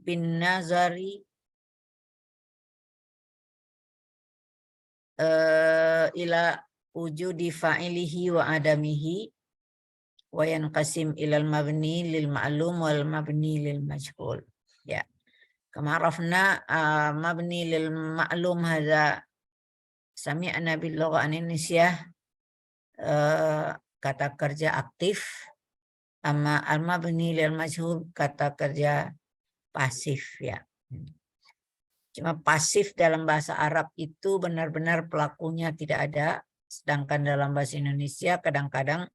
bin nazari ila wujudi fa'ilihi wa adamihi wa yanqasim ilal mabni lil ma'lum wal mabni lil majhul. Ya. Kama arafna mabni lil ma'lum hadza sami'na bil lugha Indonesia kata kerja aktif, amma al mabni lil majhul kata kerja pasif ya. Cuma pasif dalam bahasa Arab itu benar-benar pelakunya tidak ada, sedangkan dalam bahasa Indonesia kadang-kadang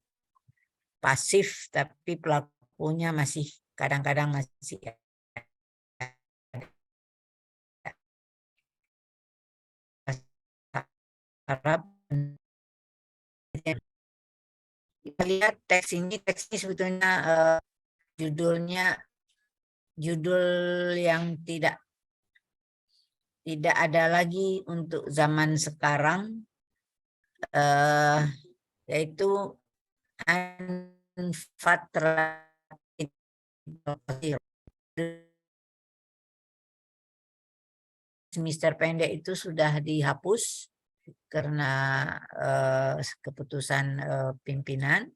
pasif tapi pelakunya masih kadang-kadang masih Arab. Kita lihat teks ini sebetulnya judul yang tidak ada lagi untuk zaman sekarang, yaitu Anfatra. Semester pendek itu sudah dihapus karena keputusan pimpinan.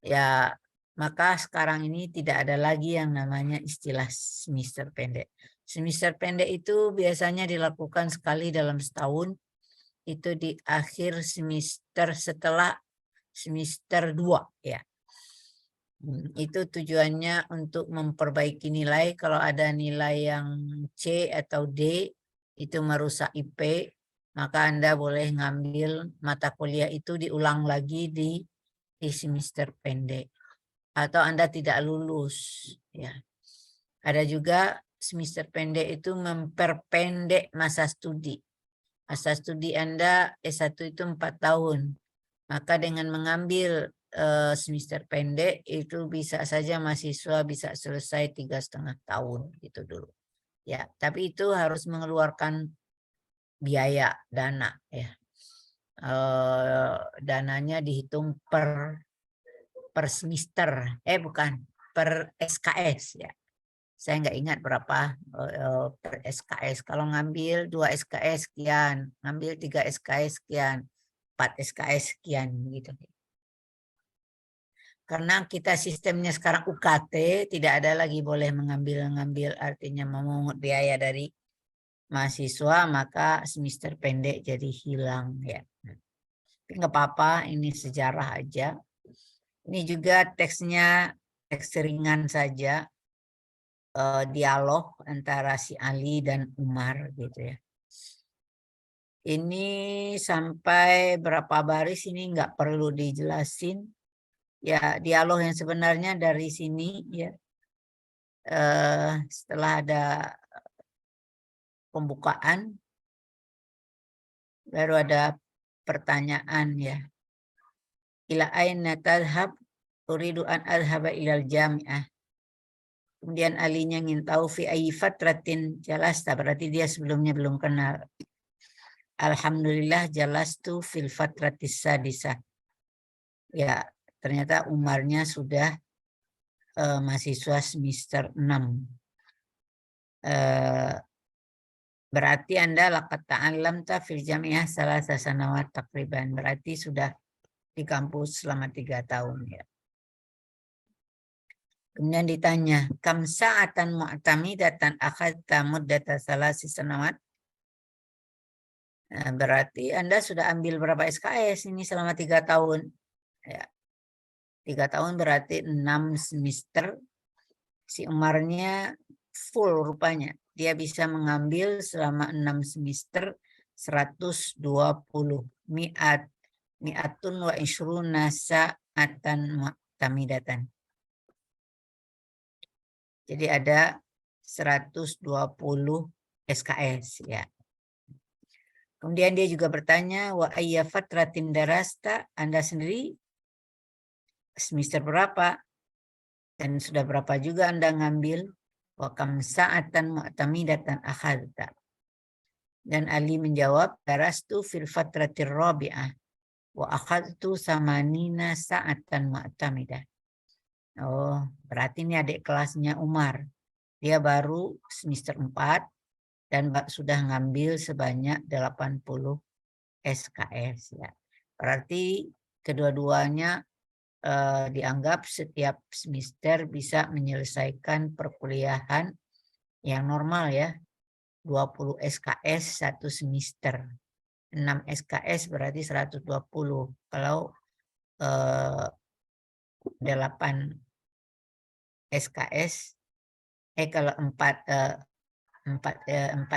Ya, maka sekarang ini tidak ada lagi yang namanya istilah semester pendek. Semester pendek itu biasanya dilakukan sekali dalam setahun, itu di akhir semester setelah semester 2 ya. Itu tujuannya untuk memperbaiki nilai. Kalau ada nilai yang C atau D itu merusak IP, maka Anda boleh ngambil mata kuliah itu diulang lagi di semester pendek. Atau Anda tidak lulus ya. Ada juga semester pendek itu memperpendek masa studi. Masa studi Anda S1 itu 4 tahun. Maka dengan mengambil semester pendek itu bisa saja mahasiswa bisa selesai 3,5 tahun gitu dulu. Ya, tapi itu harus mengeluarkan biaya dana ya. Dananya dihitung per semester, bukan per SKS ya. Saya nggak ingat berapa per SKS. Kalau ngambil 2 SKS sekian, ngambil 3 SKS sekian, 4 SKS sekian gitu. Karena kita sistemnya sekarang UKT, tidak ada lagi boleh mengambil artinya memungut biaya dari mahasiswa, maka semester pendek jadi hilang ya. Tapi nggak apa-apa, ini sejarah aja. Ini juga teksnya teks ringan saja, dialog antara si Ali dan Umar gitu ya. Ini sampai berapa baris ini nggak perlu dijelasin. Ya, dialog yang sebenarnya dari sini ya. Setelah ada pembukaan baru ada pertanyaan ya. Ila aina tadhhab? Uridu an adhhaba ilal jami'ah. Kemudian Alinya ingin tahu fi ayyi fatratin jalasta, berarti dia sebelumnya belum kenal. Alhamdulillah jalastu fil fatratis sadisah. Ya, ternyata Umarnya sudah mahasiswa semester 6. Berarti Anda laqad ta'allamta fil jami'ah salasa sanawat takriban. Berarti sudah di kampus selama 3 tahun ya. Kemudian ditanya, kam sa'atan mu'tamidatan akhadta muddata salasi sanawat? Nah, berarti Anda sudah ambil berapa SKS ini selama 3 tahun? Ya. 3 tahun berarti 6 semester. Si Umarnya full rupanya. Dia bisa mengambil selama 6 semester 120 mi'atun wa ishruna sa'atan mu'tamidatan. Jadi ada 120 SKS ya. Kemudian dia juga bertanya, wa ayya fatratin darasta? Anda sendiri semester berapa? Dan sudah berapa juga Anda ngambil? Wa kam sa'atan mu'tamidatan akhadta? Dan Ali menjawab, darastu fil fatratir rabi'ah wa akhadtu samanina sa'atan mu'tamidah. Oh, berarti ini adik kelasnya Umar. dia baru semester 4 dan sudah ngambil sebanyak 80 SKS ya. Berarti kedua-duanya dianggap setiap semester bisa menyelesaikan perkuliahan yang normal ya. 20 SKS satu semester. 6 SKS berarti 120. Kalau 8 SKS kalau 4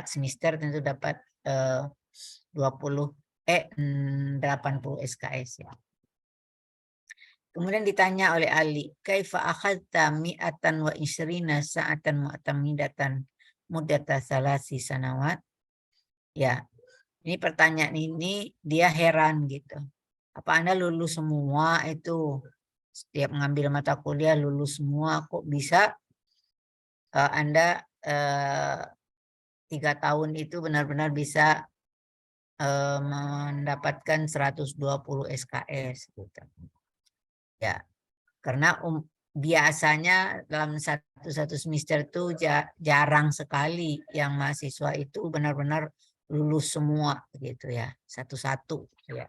semester tentu dapat 80 SKS ya. Kemudian ditanya oleh Ali, kaifa akhadta mi'atan wa isrina sa'atan mu'tamidatan muddata salasi sanawat? Ya, ini pertanyaan ini dia heran gitu. Apa Anda lulus semua itu? Setiap mengambil mata kuliah lulus semua, kok bisa Anda 3 tahun itu benar-benar bisa mendapatkan 120 SKS gitu. Ya, karena biasanya dalam satu semester itu jarang sekali yang mahasiswa itu benar-benar lulus semua gitu ya, satu-satu ya.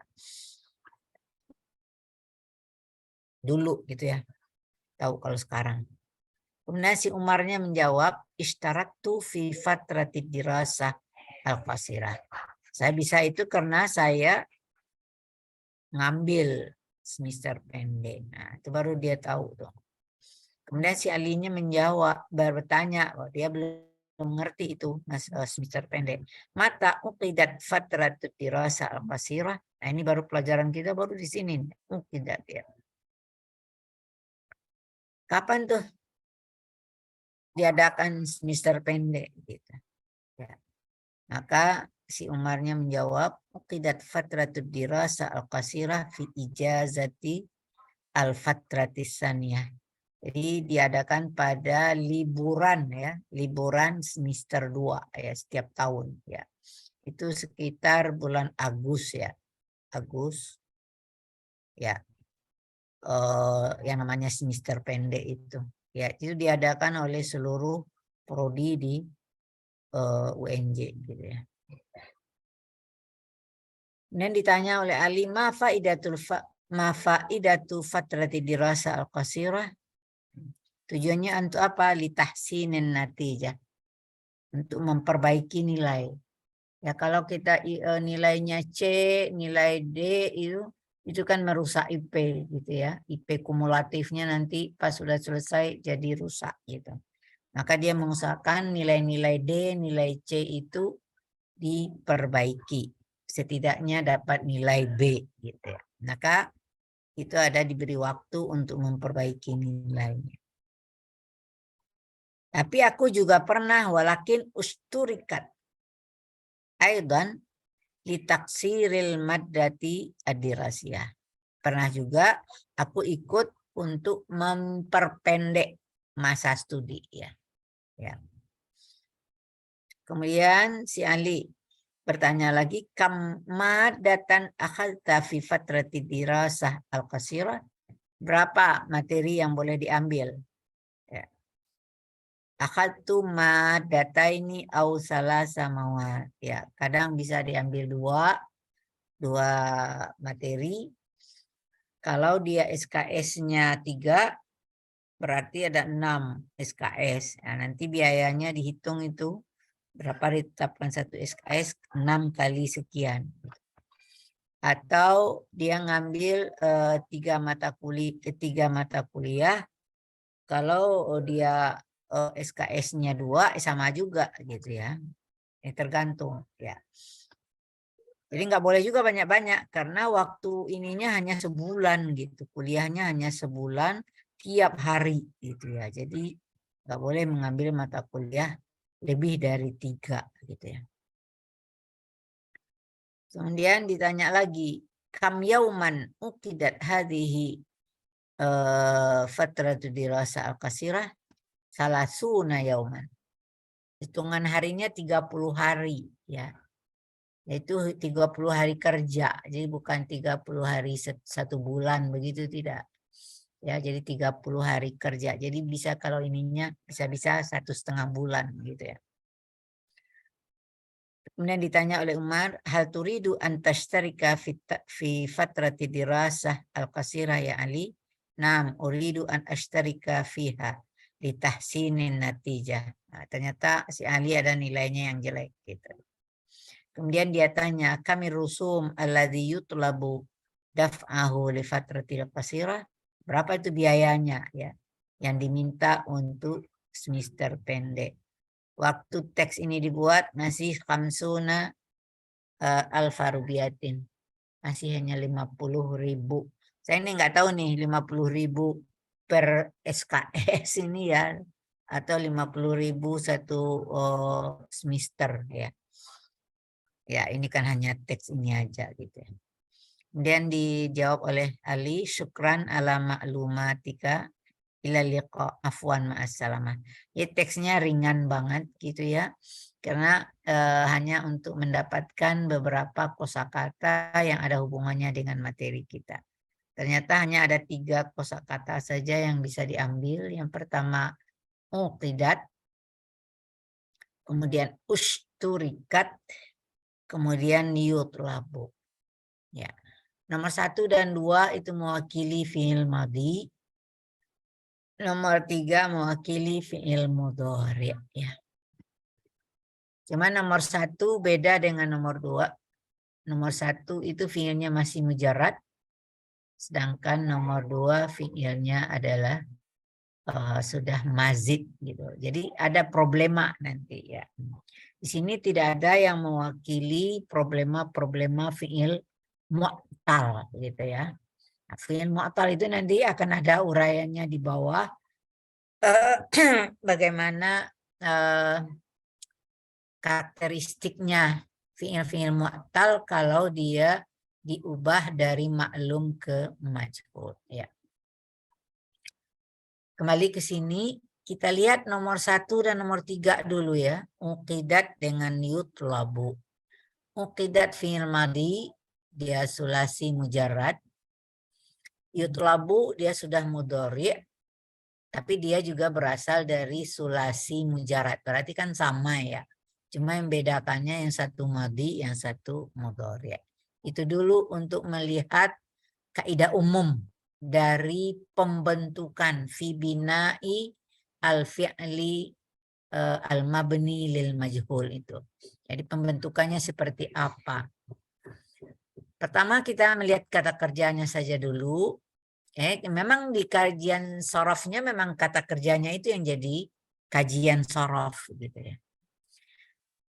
Dulu gitu ya. Tahu kalau sekarang. Kemudian si Umarnya menjawab, ishtaraktu fi fatratid dirasah al-qasirah. Saya bisa itu karena saya ngambil semester pendek. Nah, itu baru dia tahu tuh. Kemudian si Alinya menjawab, bertanya, dia belum mengerti itu semester pendek. Mata uqidat fatratud dirasah al-qasirah. Nah, ini baru pelajaran kita baru di sini. Uqidat ya. Kapan tuh diadakan semester pendek gitu. Ya. Maka si Umarnya menjawab, uqidat fatratud dirasah al-qasirah fi ijazati al-fatratis saniyah. Jadi diadakan pada liburan ya, liburan semester 2 ya setiap tahun ya. Itu sekitar bulan Agustus ya. Agustus ya. Yang namanya semester pendek itu. Ya, itu diadakan oleh seluruh prodi di UNJ gitu ya. Kemudian ditanya oleh Ali, ma faidatu fatrati dirasa al-qasirah? Tujuannya untuk apa? Litahsinin natijah. Untuk memperbaiki nilai. Ya kalau kita nilainya C, nilai D itu kan merusak IP gitu ya. IP kumulatifnya nanti pas sudah selesai jadi rusak gitu. Maka dia mengusahakan nilai-nilai D, nilai C itu diperbaiki. Setidaknya dapat nilai B gitu ya. Maka itu ada diberi waktu untuk memperbaiki nilainya. Tapi aku juga pernah walakin usturikat aidan litaksiril maddati adirasiyah. Pernah juga aku ikut untuk memperpendek masa studi ya. Ya. Kemudian si Ali bertanya lagi, kam madatan akhadta fi fatrati dirasah al-qasirah? Berapa materi yang boleh diambil? Ya. Akhadtu madataini au salasa mawad. Ya, kadang bisa diambil dua materi. Kalau dia SKS-nya 3, berarti ada 6 SKS. Nah, nanti biayanya dihitung itu berapa ditetapkan satu SKS, 6 kali sekian. Atau dia ngambil 3 mata kuliah. Kalau dia SKS-nya 2, sama juga gitu ya. Tergantung ya. Jadi nggak boleh juga banyak-banyak karena waktu ininya hanya sebulan gitu. Kuliahnya hanya sebulan tiap hari gitu ya. Jadi nggak boleh mengambil mata kuliah lebih dari 3 gitu ya. Kemudian ditanya lagi, kam yauman uqidat hadhihi fatratu dirasa al-qasirah? Salasuna yauman. Hitungan harinya 30 hari ya. Yaitu 30 hari kerja. Jadi bukan 30 hari 1 bulan begitu tidak. Ya, jadi 30 hari kerja. Jadi bisa kalau ininya bisa-bisa 1,5 bulan gitu ya. Kemudian ditanya oleh Umar, hal turidu an tashtarika fi fatrati dirasah al-qasirah ya Ali? Naam, uridu an ashtarika fiha li tahsinin natijah. Nah, ternyata si Ali ada nilainya yang jelek gitu. Kemudian dia tanya, kami rusum alladhi yutlabu daf'ahu li fatratil qasirah. Berapa itu biayanya ya yang diminta untuk semester pendek. Waktu teks ini dibuat masih khamsuna alfa rubiatin. Masih hanya 50.000. Saya ini nggak tahu nih 50.000 per SKS ini ya. Atau 50.000 satu semester ya. Ya ini kan hanya teks ini aja gitu ya. Kemudian dijawab oleh Ali, syukran ala ma'lumatika ila liqa afwan ma'assalamah. Ya teksnya ringan banget gitu ya. Karena hanya untuk mendapatkan beberapa kosakata yang ada hubungannya dengan materi kita. Ternyata hanya ada 3 kosakata saja yang bisa diambil. Yang pertama uqidat, kemudian ushturikat, kemudian yutlabu. Ya. Nomor 1 dan 2 itu mewakili fi'il madhi. Nomor 3 mewakili fi'il mudhari ya. Cuma nomor 1 beda dengan nomor 2. Nomor 1 itu fi'ilnya masih mujarrad. Sedangkan nomor 2 fi'ilnya adalah sudah mazid gitu. Jadi ada problema nanti ya. Di sini tidak ada yang mewakili problema fi'il mu'tal gitu ya. Nah, fi'il mu'tal itu nanti akan ada uraiannya di bawah. Bagaimana karakteristiknya fi'il mu'tal kalau dia diubah dari maklum ke majhul ya. Kembali ke sini kita lihat nomor 1 dan nomor 3 dulu ya. Uqidat dengan yutlabu. Uqidat fi'il madhi dia sulasi mujarrad. Yutlabu dia sudah mudhari, tapi dia juga berasal dari sulasi mujarrad. Berarti kan sama ya. Cuma yang bedakannya yang satu madhi, yang satu mudhari. Itu dulu untuk melihat kaidah umum dari pembentukan fi bina'i al-fi'li al-mabni lil majhul itu. Jadi pembentukannya seperti apa? Pertama kita melihat kata kerjanya saja dulu. Memang di kajian sorofnya memang kata kerjanya itu yang jadi kajian sorof gitu ya.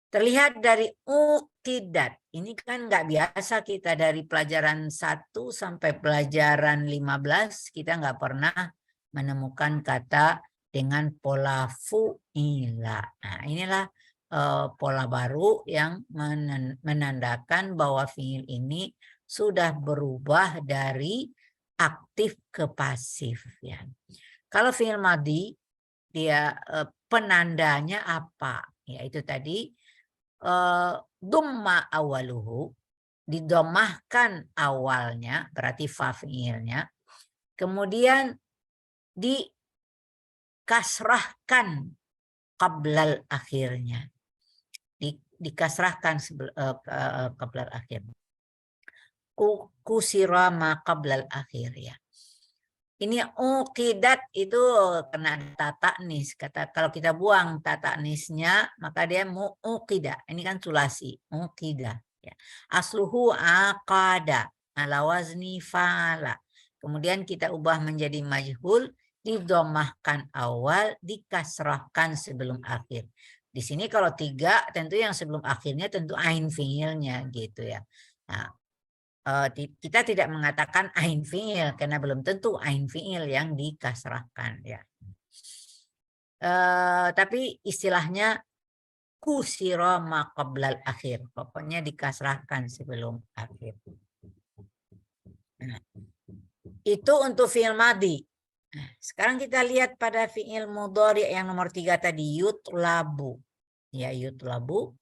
Terlihat dari uqidat. Ini kan nggak biasa kita dari pelajaran 1 sampai pelajaran 15 kita nggak pernah menemukan kata dengan pola fu'ila. Nah, inilah pola baru yang menandakan bahwa fi'il ini sudah berubah dari aktif ke pasif ya. Kalau fi'il madhi dia penandanya apa? Ya itu tadi dumma awaluhu, didomahkan awalnya berarti fa'ilnya, kemudian dikasrahkan qablal akhirnya, dikasrahkan qablal akhir, kusira ma qablal akhir ya. Ini uqidat itu kena tata nis. Kata kalau kita buang tata nisnya maka dia muqida. Ini kan sulasi, uqida ya. Asluhu aqada ala wazni fa'ala. Kemudian kita ubah menjadi majhul, didomahkan awal, dikasrahkan sebelum akhir. Di sini kalau 3 tentu yang sebelum akhirnya tentu ain fi'ilnya gitu ya. Nah, kita tidak mengatakan ain fi'il karena belum tentu ain fi'il yang dikasrahkan ya. Tapi istilahnya kusira ma qablal akhir. Pokoknya dikasrahkan sebelum akhir. Nah, itu untuk fi'il madhi. Nah, sekarang kita lihat pada fi'il mudhari yang nomor 3 tadi yutlabu. Ya yutlabu.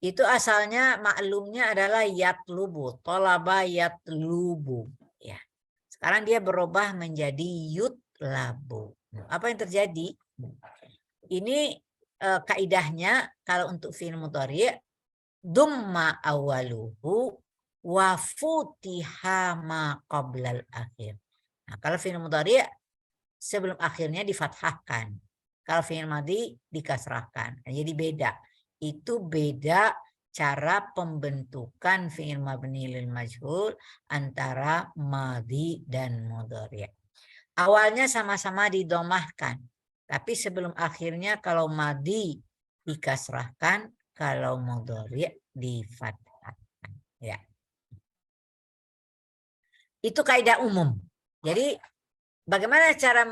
Itu asalnya maklumnya adalah yatlubu, tolaba yatlubu ya. Sekarang dia berubah menjadi yutlabu. Apa yang terjadi? Ini kaidahnya kalau untuk fi'il mudhari' dumma awaluhu wa futiha ma qablal akhir. Nah, kalau fi'il mudhari' sebelum akhirnya difathahkan. Kalau fi'il madhi dikasrahkan. Nah, jadi beda. Itu beda cara pembentukan fi'il mabni lil majhul antara madhi dan mudhari'. Awalnya sama-sama didomahkan. Tapi sebelum akhirnya kalau madhi dikasrahkan, kalau mudhari' difathahkan. Ya. Itu kaidah umum. Jadi bagaimana cara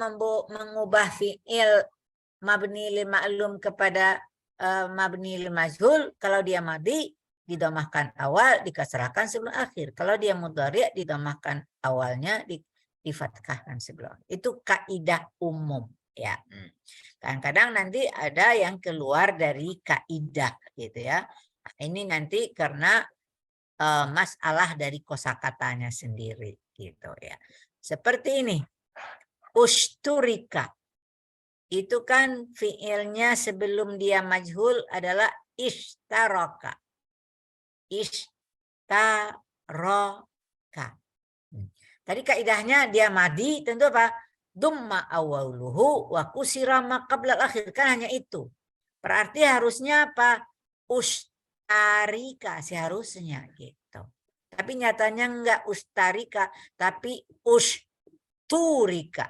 mengubah fi'il mabni lil ma'lum kepada mabni lil majhul? Kalau dia madhi didomahkan awal, dikasrahkan sebelum akhir. Kalau dia mudhari' didomahkan awalnya, difathahkan sebelum. Itu kaidah umum ya. Kadang-kadang nanti ada yang keluar dari kaidah gitu ya. Nah, ini nanti karena masalah dari kosakatanya sendiri gitu ya. Seperti ini. Usturika. Itu kan fiilnya sebelum dia majhul adalah ishtaraka. Ishtaraka. Tadi kaidahnya dia madi tentu apa? Dumma awwaluhu wa kusira ma qablal akhir. Kan hanya itu. Berarti harusnya apa? Ustarika seharusnya gitu. Tapi nyatanya enggak ustarika, tapi usturika.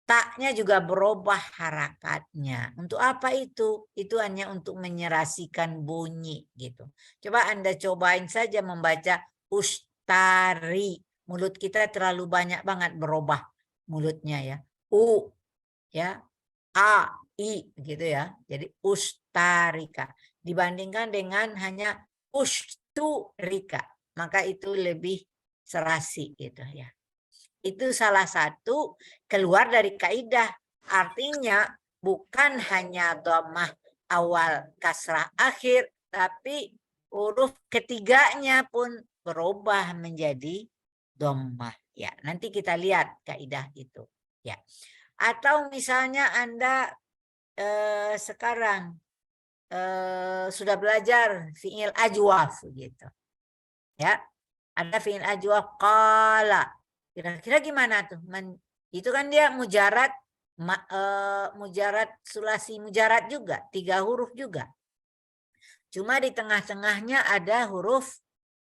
Taknya juga berubah harakatnya. Untuk apa itu? Itu hanya untuk menyerasikan bunyi gitu. Coba Anda cobain saja membaca ustari. Mulut kita terlalu banyak banget berubah mulutnya ya. U ya, A, I gitu ya. Jadi ustarika dibandingkan dengan hanya usturika, maka itu lebih serasi gitu ya. Itu salah satu keluar dari kaidah. Artinya bukan hanya dhammah awal kasrah akhir, tapi huruf ketiganya pun berubah menjadi dhammah. Ya, nanti kita lihat kaidah itu. Ya. Atau misalnya Anda sekarang sudah belajar fi'il ajwaf gitu. Ya. Ada fi'il ajwaf qala. Kira-kira gimana tuh? Itu kan dia mujarad, mujarad sulasi mujarad juga, 3 huruf juga. Cuma di tengah-tengahnya ada huruf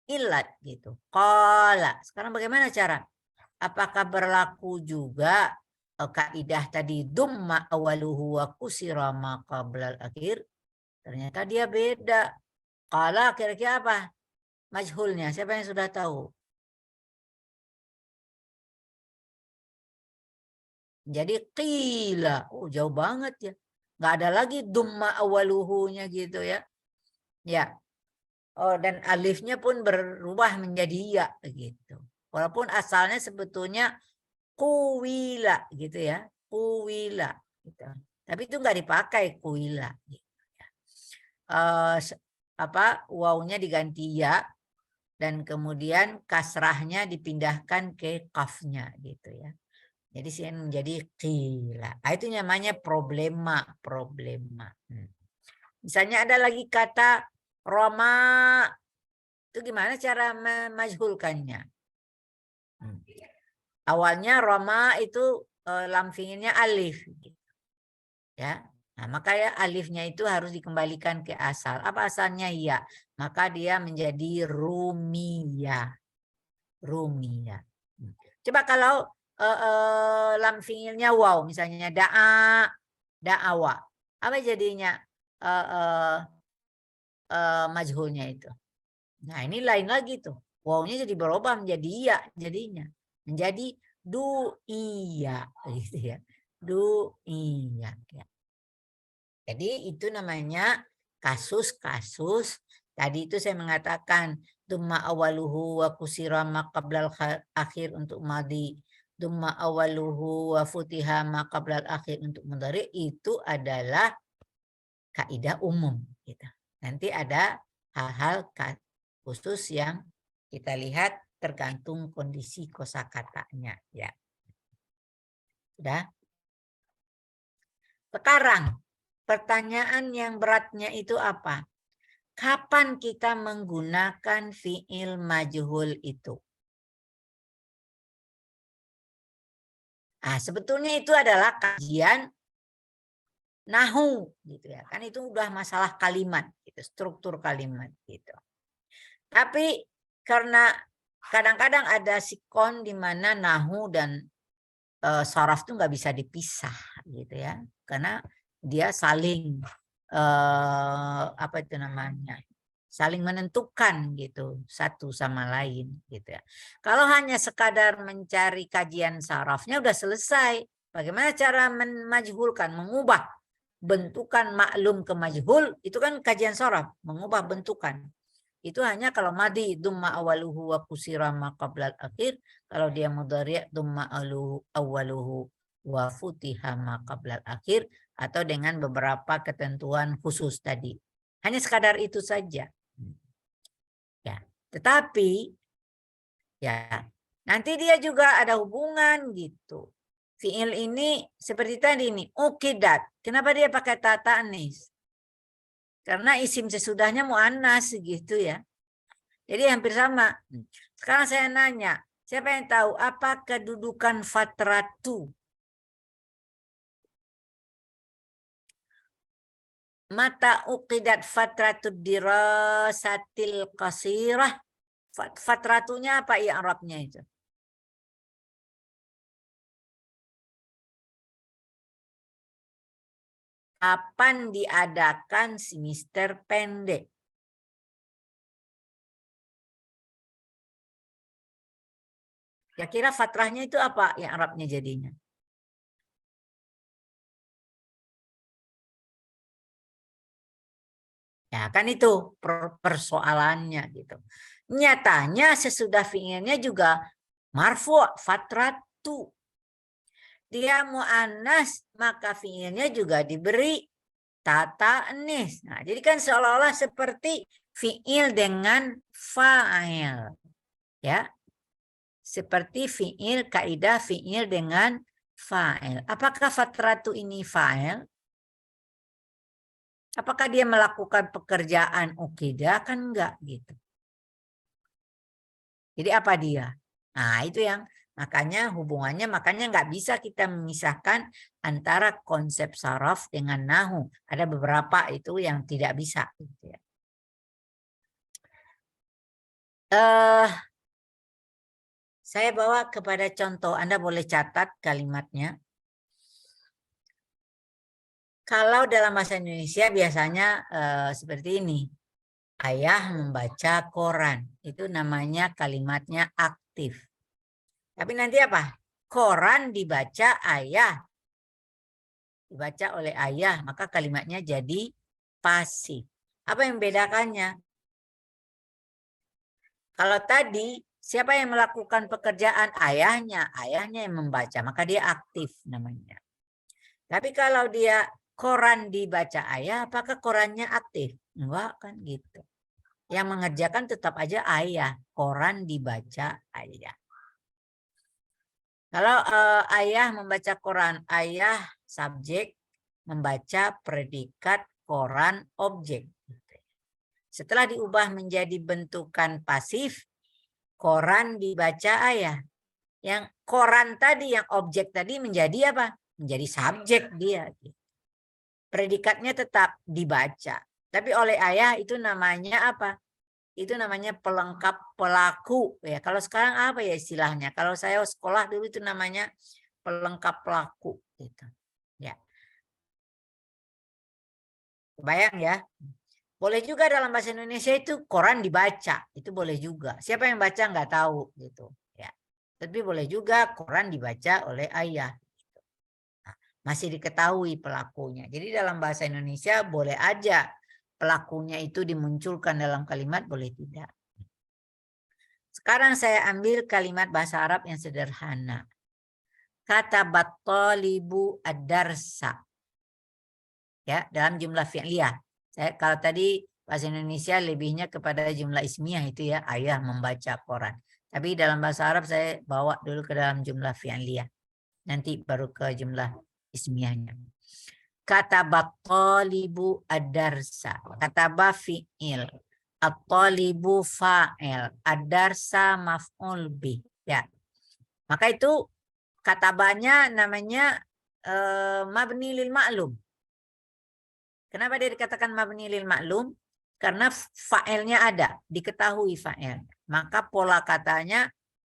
ilat gitu. Qala. Sekarang bagaimana cara? Apakah berlaku juga kaidah tadi dumma awaluhu wa kusira ma qablal akhir? Ternyata dia beda. Qala kira-kira apa? Majhulnya. Siapa yang sudah tahu? Jadi qila, jauh banget ya. Nggak ada lagi dumma awaluhunya gitu ya. Ya. Oh, dan alifnya pun berubah menjadi ya gitu. Walaupun asalnya sebetulnya kuwila gitu ya. Kuwila gitu. Tapi itu nggak dipakai kuwila gitu ya. Wawunya diganti ya dan kemudian kasrahnya dipindahkan ke kafnya gitu ya. Jadi sih menjadi qila. Itu namanya problema. Misalnya ada lagi kata Roma. Itu gimana cara memajhulkannya? Awalnya Roma itu lam fiilnya alif. Ya. Nah, maka ya alifnya itu harus dikembalikan ke asal. Apa asalnya? Ya. Maka dia menjadi rumiyah. Coba kalau lam fiilnya waw, misalnya da'awa. Apa jadinya majhulnya itu? Nah, ini lain lagi tuh. Wawnya jadi berubah menjadi iya jadinya. Menjadi du'iya gitu ya. Du'iya ya. Jadi itu namanya kasus-kasus. Tadi itu saya mengatakan dumma awaluhu wa kusira ma qablal akhir untuk madhi. Dumma awaluhu wa futiha ma qablal akhir untuk mudhari. Itu adalah kaidah umum gitu. Nanti ada hal-hal khusus yang kita lihat tergantung kondisi kosakatanya ya. Sudah? Sekarang pertanyaan yang beratnya itu apa? Kapan kita menggunakan fiil majhul itu? Nah, sebetulnya itu adalah kajian nahu gitu ya. Kan itu udah masalah kalimat gitu, struktur kalimat gitu. Tapi karena kadang-kadang ada sikon di mana nahu dan sharaf tuh nggak bisa dipisah gitu ya. Karena dia saling apa itu namanya? Saling menentukan gitu satu sama lain gitu ya. Kalau hanya sekadar mencari kajian sarafnya udah selesai. Bagaimana cara memajhulkan, mengubah bentukan maklum ke majhul, itu kan kajian saraf, mengubah bentukan. Itu hanya kalau madi dumma awaluhu wa kusira ma qablal akhir, kalau dia mudhari' dumma awaluhu wa futiha ma qablal akhir, atau dengan beberapa ketentuan khusus tadi. Hanya sekadar itu saja. Ya, tetapi ya nanti dia juga ada hubungan gitu. Fiil ini seperti tadi nih, ukidat. Kenapa dia pakai tata anis? Karena isim sesudahnya muannas gitu ya. Jadi hampir sama. Sekarang saya nanya, siapa yang tahu apa kedudukan fatratu? Mata uqidat fatratu dirasatil qasirah. Fatratunya apa ya Arabnya itu? Kapan diadakan semester pendek? Kira-kira fatrahnya itu apa yang Arabnya jadinya? Ya kan itu persoalannya gitu. Nyatanya sesudah fi'ilnya juga marfu' fatratu. Dia mu'annas maka fi'ilnya juga diberi tata anis. Nah, jadi kan seolah-olah seperti fi'il dengan fa'il. Ya. Seperti fi'il, kaidah fi'il dengan fa'il. Apakah fatratu ini fa'il? Apakah dia melakukan pekerjaan ukidah? Kan enggak gitu. Jadi apa dia? Nah itu yang makanya hubungannya, makanya nggak bisa kita memisahkan antara konsep saraf dengan nahu. Ada beberapa itu yang tidak bisa. Gitu ya. Saya bawa kepada contoh, Anda boleh catat kalimatnya. Kalau dalam bahasa Indonesia biasanya seperti ini. Ayah membaca koran. Itu namanya kalimatnya aktif. Tapi nanti apa? Koran dibaca ayah. Dibaca oleh ayah. Maka kalimatnya jadi pasif. Apa yang membedakannya? Kalau tadi siapa yang melakukan pekerjaan? Ayahnya. Ayahnya yang membaca. Maka dia aktif namanya. Tapi kalau dia koran dibaca ayah, apakah korannya aktif? Enggak kan gitu. Yang mengerjakan tetap aja ayah. Koran dibaca ayah. Kalau ayah membaca koran, ayah subjek, membaca predikat, koran objek. Setelah diubah menjadi bentukan pasif, koran dibaca ayah. Yang koran tadi, yang objek tadi menjadi apa? Menjadi subjek dia. Predikatnya tetap dibaca. Tapi oleh ayah itu namanya apa? Itu namanya pelengkap pelaku ya. Kalau sekarang apa ya istilahnya? Kalau saya sekolah dulu itu namanya pelengkap pelaku gitu. Ya. Bayang ya. Boleh juga dalam bahasa Indonesia itu koran dibaca, itu boleh juga. Siapa yang baca nggak tahu gitu ya. Tapi boleh juga koran dibaca oleh ayah. Gitu. Nah, masih diketahui pelakunya. Jadi dalam bahasa Indonesia boleh aja pelakunya itu dimunculkan dalam kalimat, boleh tidak. Sekarang saya ambil kalimat bahasa Arab yang sederhana. Kata bat-talibu ad-darsa. Ya, dalam jumlah fi'liyah. Kalau tadi bahasa Indonesia lebihnya kepada jumlah ismiyah itu ya, ayah membaca koran. Tapi dalam bahasa Arab saya bawa dulu ke dalam jumlah fi'liyah. Nanti baru ke jumlah ismiyahnya. Kataba talibu ad-darsa. Kataba fi'il. At-talibu fa'il. Ad-darsa maf'ul bih. Ya. Maka itu katabanya namanya mabni lil ma'lum. Kenapa dia dikatakan mabni lil ma'lum? Karena fa'ilnya ada, diketahui fa'il. Maka pola katanya,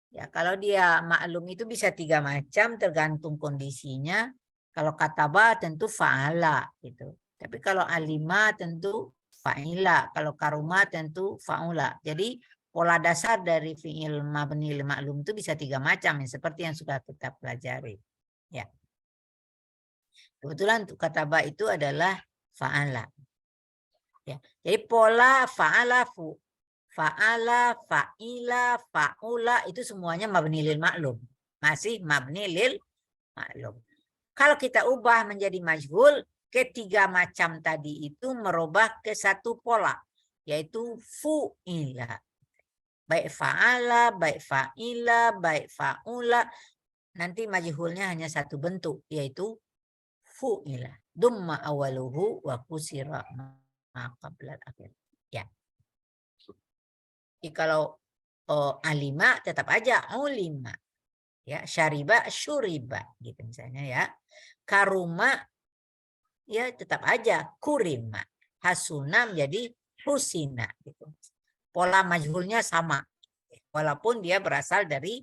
ya kalau dia maklum itu bisa 3 macam tergantung kondisinya. Kalau kataba tentu fa'ala gitu. Tapi kalau alima tentu fa'ila. Kalau karuma tentu fa'ula. Jadi pola dasar dari fi'il mabni lil ma'lum itu bisa 3 macam ya, seperti yang sudah kita pelajari. Ya. Kebetulan untuk kataba itu adalah fa'ala. Ya. Jadi pola fa'ala, fa'ala, fa'ila, fa'ula itu semuanya mabni lil ma'lum. Masih mabni lil ma'lum. Kalau kita ubah menjadi majhul, ketiga macam tadi itu merubah ke satu pola, yaitu fu'ila. Baik fa'ala, baik fa'ila, baik fa'ula. Nanti majhulnya hanya satu bentuk, yaitu fu'ila. Dumma awaluhu wa kusira maqablal akhir. Ya. Jadi kalau alima tetap aja ulima. Ya, syariba syuriba gitu misalnya ya. Karuma ya tetap aja kurima. Hasuna menjadi husina gitu. Pola majhulnya sama. Walaupun dia berasal dari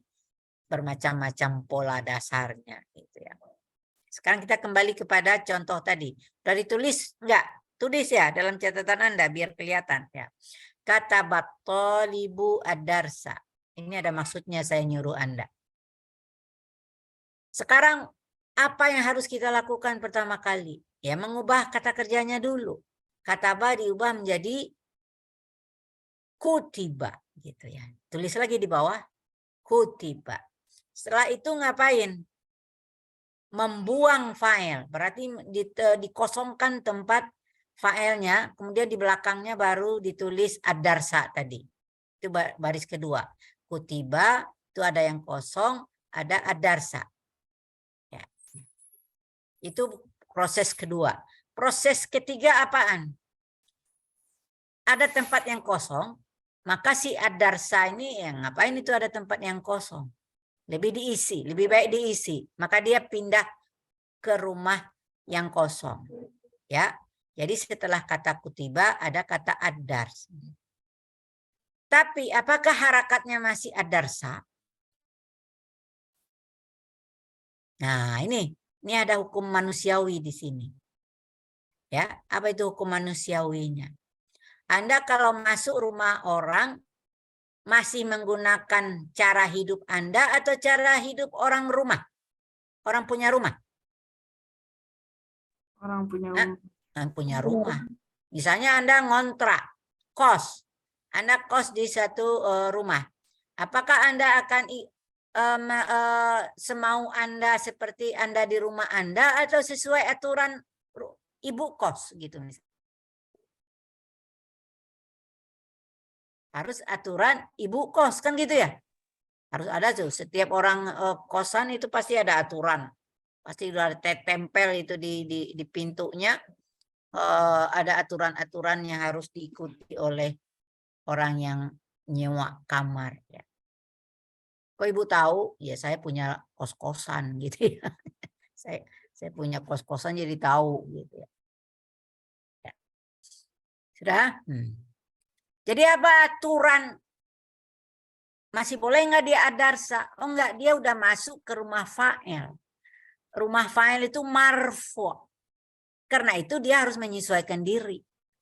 bermacam-macam pola dasarnya gitu ya. Sekarang kita kembali kepada contoh tadi. Sudah ditulis enggak? Tulis ya dalam catatan Anda biar kelihatan ya. Katabat talibu ad-darsa. Ini ada maksudnya saya nyuruh Anda. Sekarang apa yang harus kita lakukan pertama kali? Ya mengubah kata kerjanya dulu. Kataba diubah menjadi kutiba gitu ya. Tulis lagi di bawah kutiba. Setelah itu ngapain? Membuang file. Berarti dikosongkan tempat filenya, kemudian di belakangnya baru ditulis ad-darsa tadi. Itu baris kedua. Kutiba itu ada yang kosong, ada ad-darsa. Ya. Itu proses kedua. Proses ketiga apaan? Ada tempat yang kosong, maka si ad-darsa ini yang ngapain itu ada tempat yang kosong? Lebih diisi, lebih baik diisi. Maka dia pindah ke rumah yang kosong. Ya. Jadi setelah kata kutiba ada kata ad-dars. Tapi apakah harakatnya masih ad-darsa? Nah, ini ada hukum manusiawi di sini. Ya, apa itu hukum manusiawinya? Anda kalau masuk rumah orang masih menggunakan cara hidup Anda atau cara hidup orang rumah? Orang punya rumah? Orang punya rumah. Orang punya rumah. Misalnya Anda ngontrak, kos. Anda kos di satu rumah. Apakah Anda akan semau Anda seperti Anda di rumah Anda atau sesuai aturan ibu kos gitu misalnya? Harus aturan ibu kos kan gitu ya? Harus ada tuh. Setiap orang kosan itu pasti ada aturan. Pasti udah tempel itu di pintunya. Ada aturan-aturan yang harus diikuti oleh orang yang nyewa kamar ya. Kok Ibu tahu? Ya saya punya kos-kosan gitu ya. saya punya kos-kosan jadi tahu gitu ya. Ya. Sudah? Jadi apa aturan? Masih boleh nggak dia adarsa? Oh enggak, dia udah masuk ke rumah fa'il. Rumah fa'il itu marfu'. Karena itu dia harus menyesuaikan diri.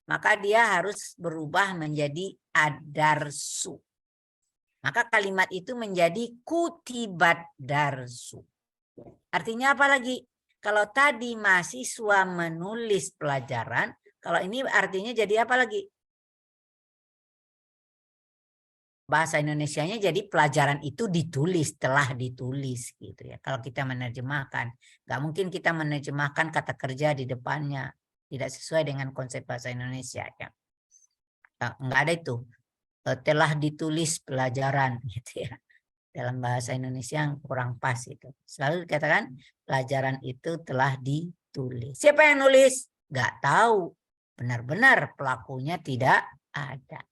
Maka dia harus berubah menjadi adarsu. Maka kalimat itu menjadi kutibat darsu. Artinya apa lagi? Kalau tadi mahasiswa menulis pelajaran, kalau ini artinya jadi apa lagi? Bahasa Indonesianya jadi pelajaran itu ditulis, telah ditulis gitu ya. Kalau kita menerjemahkan, nggak mungkin kita menerjemahkan kata kerja di depannya, tidak sesuai dengan konsep bahasa Indonesia ya. Nggak ada itu. telah ditulis pelajaran gitu ya. Dalam bahasa Indonesia yang kurang pas itu. Selalu dikatakan pelajaran itu telah ditulis. Siapa yang nulis? Nggak tahu. Benar-benar pelakunya tidak ada.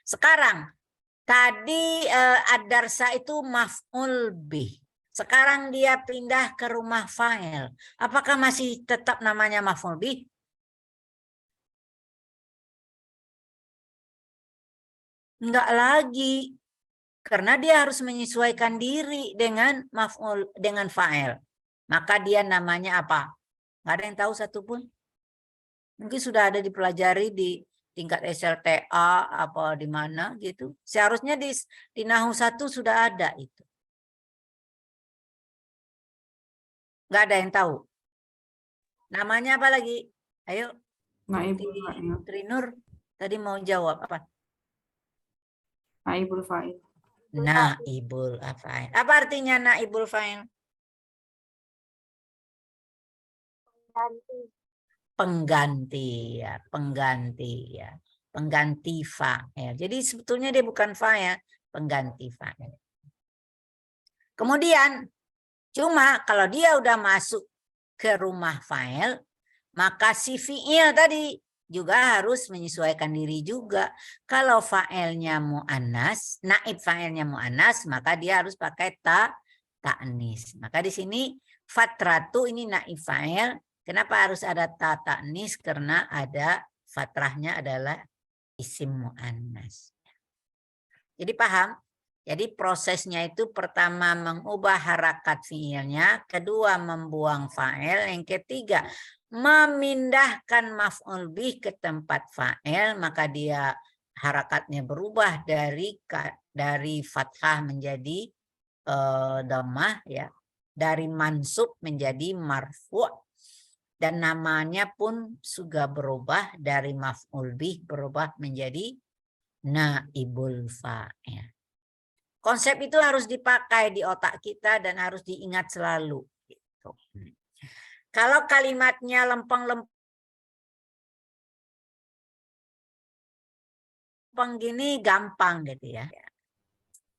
Sekarang tadi ad-darsa itu maf'ul bih. Sekarang dia pindah ke rumah fa'il. Apakah masih tetap namanya maf'ul bih? Enggak lagi. Karena dia harus menyesuaikan diri dengan maf'ul, dengan fa'il. Maka dia namanya apa? Nggak ada yang tahu satupun. Mungkin sudah ada dipelajari di tingkat SLTA apa di mana gitu. Seharusnya di Nahwu 1 sudah ada itu. Nggak ada yang tahu. Namanya apa lagi? Ayo. Naibul fa'il. Putri Nur tadi mau jawab apa? Naibul fa'il. Naibul fa'il. Apa artinya naibul fa'il? Pengganti ya, pengganti ya. Pengganti fa'il. Jadi sebetulnya dia bukan fa'il, pengganti fa'il. Kemudian cuma kalau dia udah masuk ke rumah fa'il, maka si fi'il tadi juga harus menyesuaikan diri juga. Kalau fa'ilnya mu'annas, naib fa'ilnya mu'annas, maka dia harus pakai ta'nis. Maka di sini fatratu ini naib fa'il. Kenapa harus ada ta'nis? Karena ada fatrahnya adalah isim mu'annas. Jadi paham? Jadi prosesnya itu pertama mengubah harakat fi'ilnya, kedua membuang fa'il, yang ketiga memindahkan maf'ul bih ke tempat fa'il, maka dia harakatnya berubah dari fathah menjadi dhammah ya, dari mansub menjadi marfu', dan namanya pun juga berubah dari maf'ul bih berubah menjadi naibul fa'il. Konsep itu harus dipakai di otak kita dan harus diingat selalu. Gitu. Kalau kalimatnya lempeng-lempeng gini gampang gitu ya.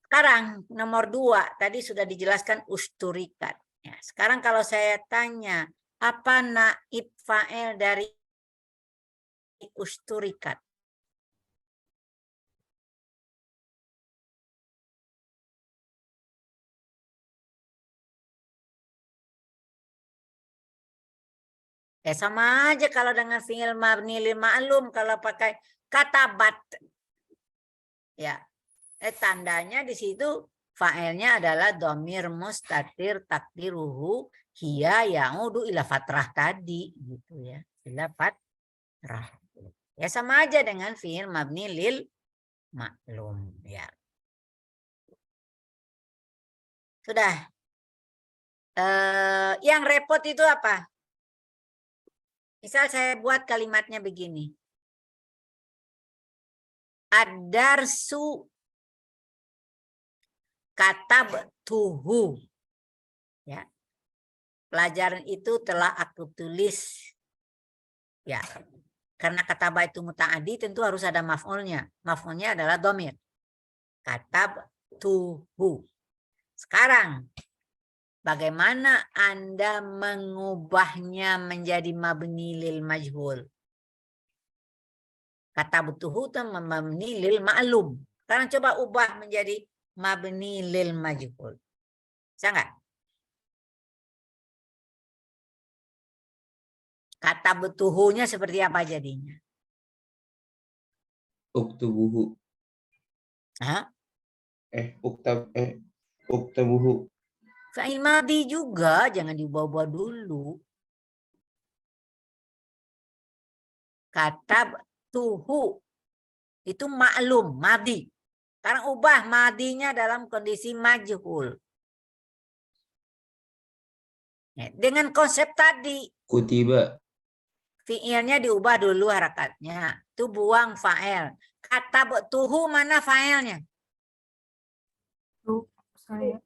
Sekarang nomor 2 tadi sudah dijelaskan usturikat. Ya, sekarang kalau saya tanya apa naib fa'il dari usturikat? Ya sama aja kalau dengan fi'il mabni lil ma'lum, kalau pakai kata bat. Ya. Tandanya di situ fa'ilnya adalah dhamir mustatir takdiruhu hiya ya'udu ila fatrah tadi gitu ya. Ila fatrah. Ya sama aja dengan fi'il mabni lil ma'lum ya. Sudah. Yang repot itu apa? Misal saya buat kalimatnya begini. Ad-darsu katabtuhu. Ya. Pelajaran itu telah aku tulis. Ya. Karena kataba itu muta'adi tentu harus ada maf'ulnya. Maf'ulnya adalah dhamir. Katabtuhu. Sekarang bagaimana Anda mengubahnya menjadi mabni lil majhul? Katabtuhu itu mabni lil ma'lum. Sekarang coba ubah menjadi mabni lil majhul. Bisa enggak? Katabtuhunya seperti apa jadinya? Uktubuhu. Hah? Uktubuhu. Fa'il madhi juga, jangan diubah-ubah dulu. Katabtuhu itu maklum, madhi. Sekarang ubah madhinya dalam kondisi majhul. Dengan konsep tadi. Kutiba. Fi'ilnya diubah dulu harakatnya. Itu buang fa'il. Katabtuhu mana fa'ilnya? Tuh, saya.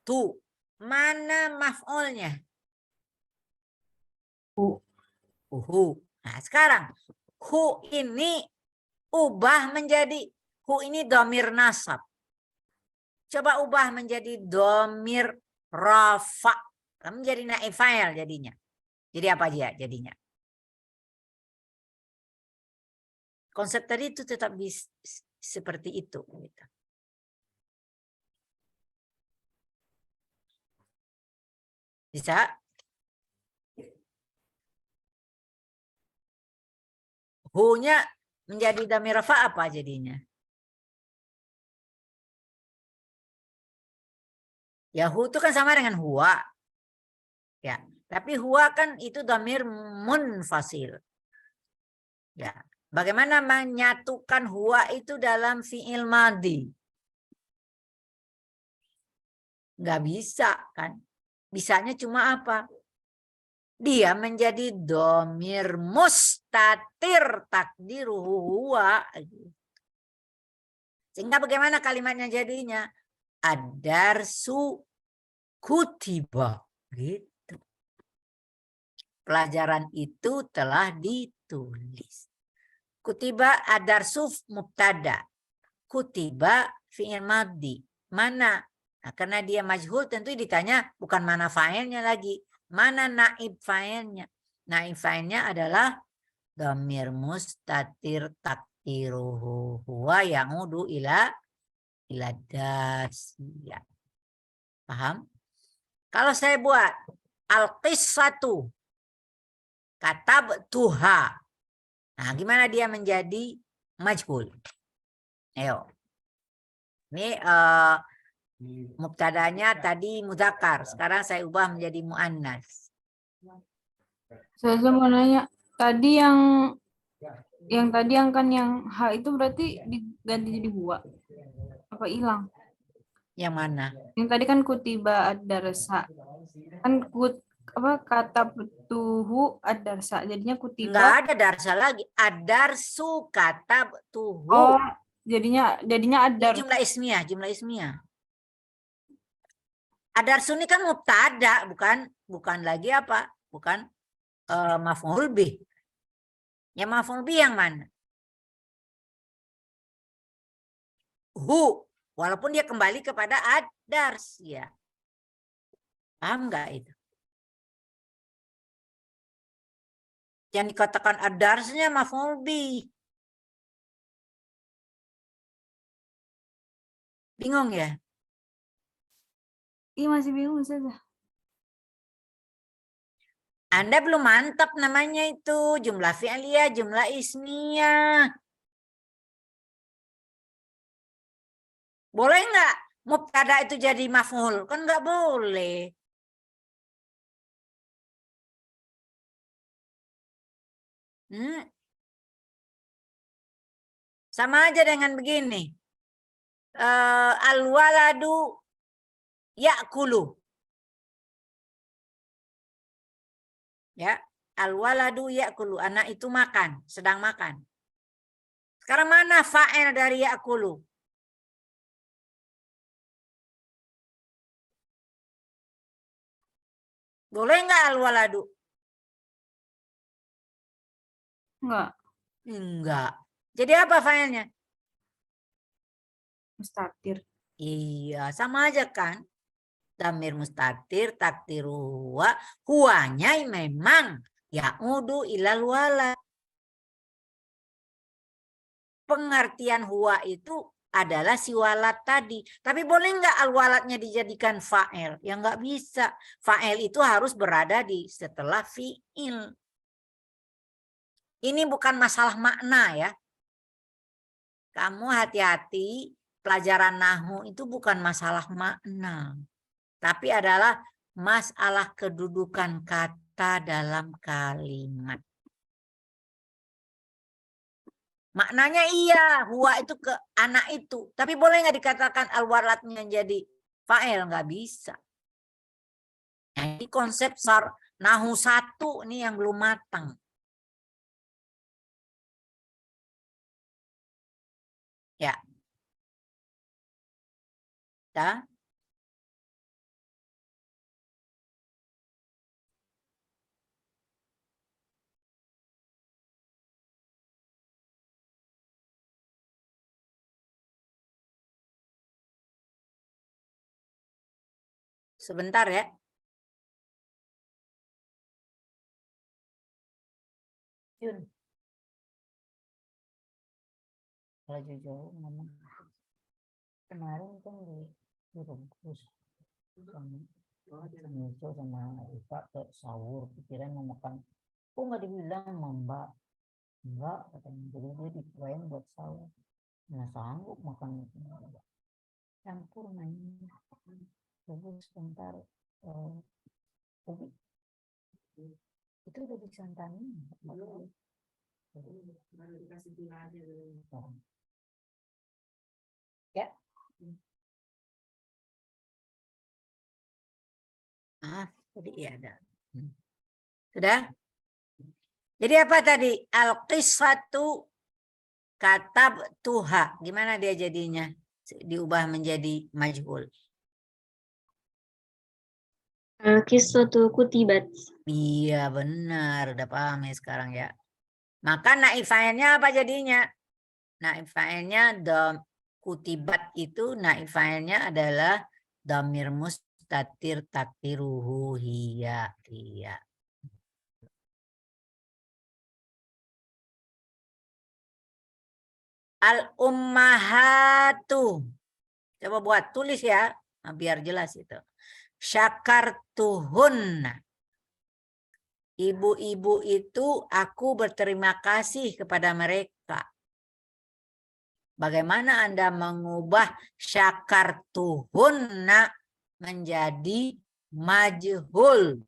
Tu. Mana maf'ulnya? Hu. Hu. Nah sekarang. Hu ini ubah menjadi hu ini domir nasab. Coba ubah menjadi domir rafa. Menjadi naib fa'il jadinya. Jadi apa dia jadinya? Konsep tadi itu tetap seperti itu. Gitu. Bisa? Hu-nya menjadi dhamir rafa apa jadinya? Ya hu itu kan sama dengan huwa. Ya, tapi huwa kan itu dhamir munfasil. Ya. Bagaimana menyatukan huwa itu dalam fi'il madhi? Nggak bisa kan? Bisanya cuma apa? Dia menjadi domir mustatir takdiruhu huwa. Sehingga bagaimana kalimatnya jadinya? Ad-darsu kutiba. Gitu. Pelajaran itu telah ditulis. Kutiba ad-darsu mubtada. Kutiba fi'il madhi. Mana? Nah, karena dia majhul tentu ditanya bukan mana fa'ilnya lagi. Mana naib fa'ilnya? Naib fa'ilnya adalah dhamir mustatir takdiruhu huwa ya'udu ila dasya. Paham? Kalau saya buat al-qissatu katabtuha. Nah, gimana dia menjadi majhul? Ayo. Ini mubtadanya tadi mudzakkar, sekarang saya ubah menjadi muannas. Saya mau nanya, tadi yang tadi kan yang H itu berarti diganti jadi huwa. Apa hilang? Yang mana? Yang tadi kan kutiba ad-darsa. Kan kata tuhu ad-darsa. Jadinya Enggak kutiba. ada darsa lagi. Adarsu katabtuhu. Oh, jadinya Ini ad-dar. jumlah ismiyah, jumlah ismiyah. Adarsu ini kan mubtada, bukan lagi apa? Bukan maf'ul bih. Yang maf'ul bih yang mana? Hu, walaupun dia kembali kepada ad-dars ya. Paham enggak itu? Yang dikatakan ad-darsnya maf'ul bih. Bingung ya? Iya masih bingung saja. Anda belum mantap namanya itu. Jumlah fi'liyah, jumlah ismiyah. Boleh nggak mubtada itu jadi maf'ul? Kan nggak boleh. Sama aja dengan begini. Al-waladu ya'kulu. Ya, al-waladu ya'kulu. Anak itu makan, sedang makan. Sekarang mana fa'il dari ya'kulu? Boleh nggak al-waladu? Enggak, Enggak. Jadi apa fa'ilnya? mustatir. Iya, sama aja kan. Damir mustatir, takdiru huwa. Huwanya memang ya'udu ilal walad. Pengertian huwa itu adalah si walad tadi. Tapi boleh nggak al-waladnya dijadikan fa'il? Ya nggak bisa. Fa'il itu harus berada di setelah fi'il. Ini bukan masalah makna ya. Kamu hati-hati, pelajaran nahwu itu bukan masalah makna. Tapi adalah masalah kedudukan kata dalam kalimat. Maknanya iya, huwa itu ke anak itu. Tapi boleh nggak dikatakan al-waladnya jadi fa'il? Nggak bisa. Nah, ini konsep nahwu 1 nih yang belum matang. Ya. Ya. Sebentar ya. Yun. Laju jauh ngomong. Kemarin kan di Rebus sama Ipa ke sahur, pikiran mau makan. Kok nggak dibilang sama Mbak? Enggak, katanya. Jadi dia dikirain buat sahur. Nah sanggup makan. Campur mainnya. Tunggu sebentar. Ubi. Itu udah disantanin. Ya. Jadi iya ada. Sudah? Jadi apa tadi? Al-qisatu katab tuha. Gimana dia jadinya? Diubah menjadi majhul. Al-qissatu kutibat. Iya benar. Udah paham ya sekarang ya. Maka naib fa'ilnya apa jadinya? Naib fa'ilnya kutibat itu naib fa'ilnya adalah dhamir mustatir takdiruhu hiya. Iya. Al-ummahatu. Coba buat tulis ya, biar jelas itu. Syakartuhunna. Ibu-ibu itu aku berterima kasih kepada mereka. Bagaimana Anda mengubah syakartuhunna menjadi majhul?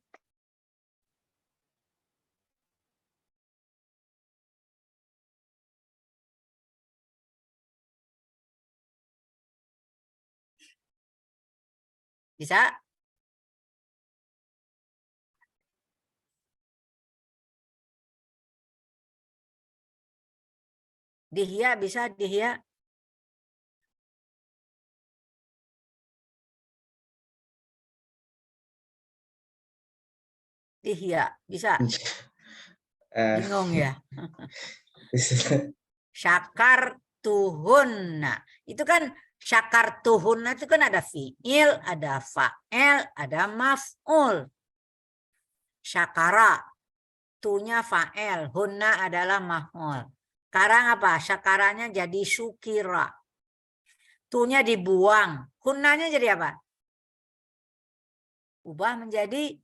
Bisa? Dihya bisa dihya? Dihya bisa? Bingung ya? Syakartuhunna. Itu kan syakartuhunna itu kan ada fi'il, ada fa'il, ada maf'ul. Syakara. Tunya fa'il, hunna adalah maf'ul. Sekarang apa? Syakaranya jadi syukira. Tunya dibuang. Hunnanya jadi apa? Ubah menjadi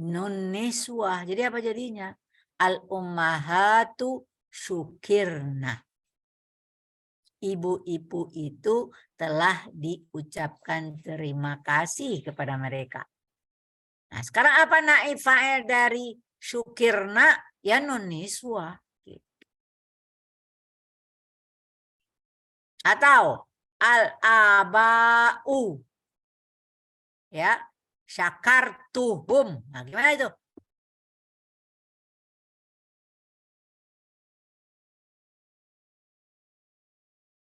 nun niswah. Jadi apa jadinya? Al-ummahatu syukirna. Ibu-ibu itu telah diucapkan terima kasih kepada mereka. Nah, sekarang apa naib fa'il dari syukirna? Ya nun niswah. Atau al-aba'u. Ya, syakartuhum. Nah, gimana itu?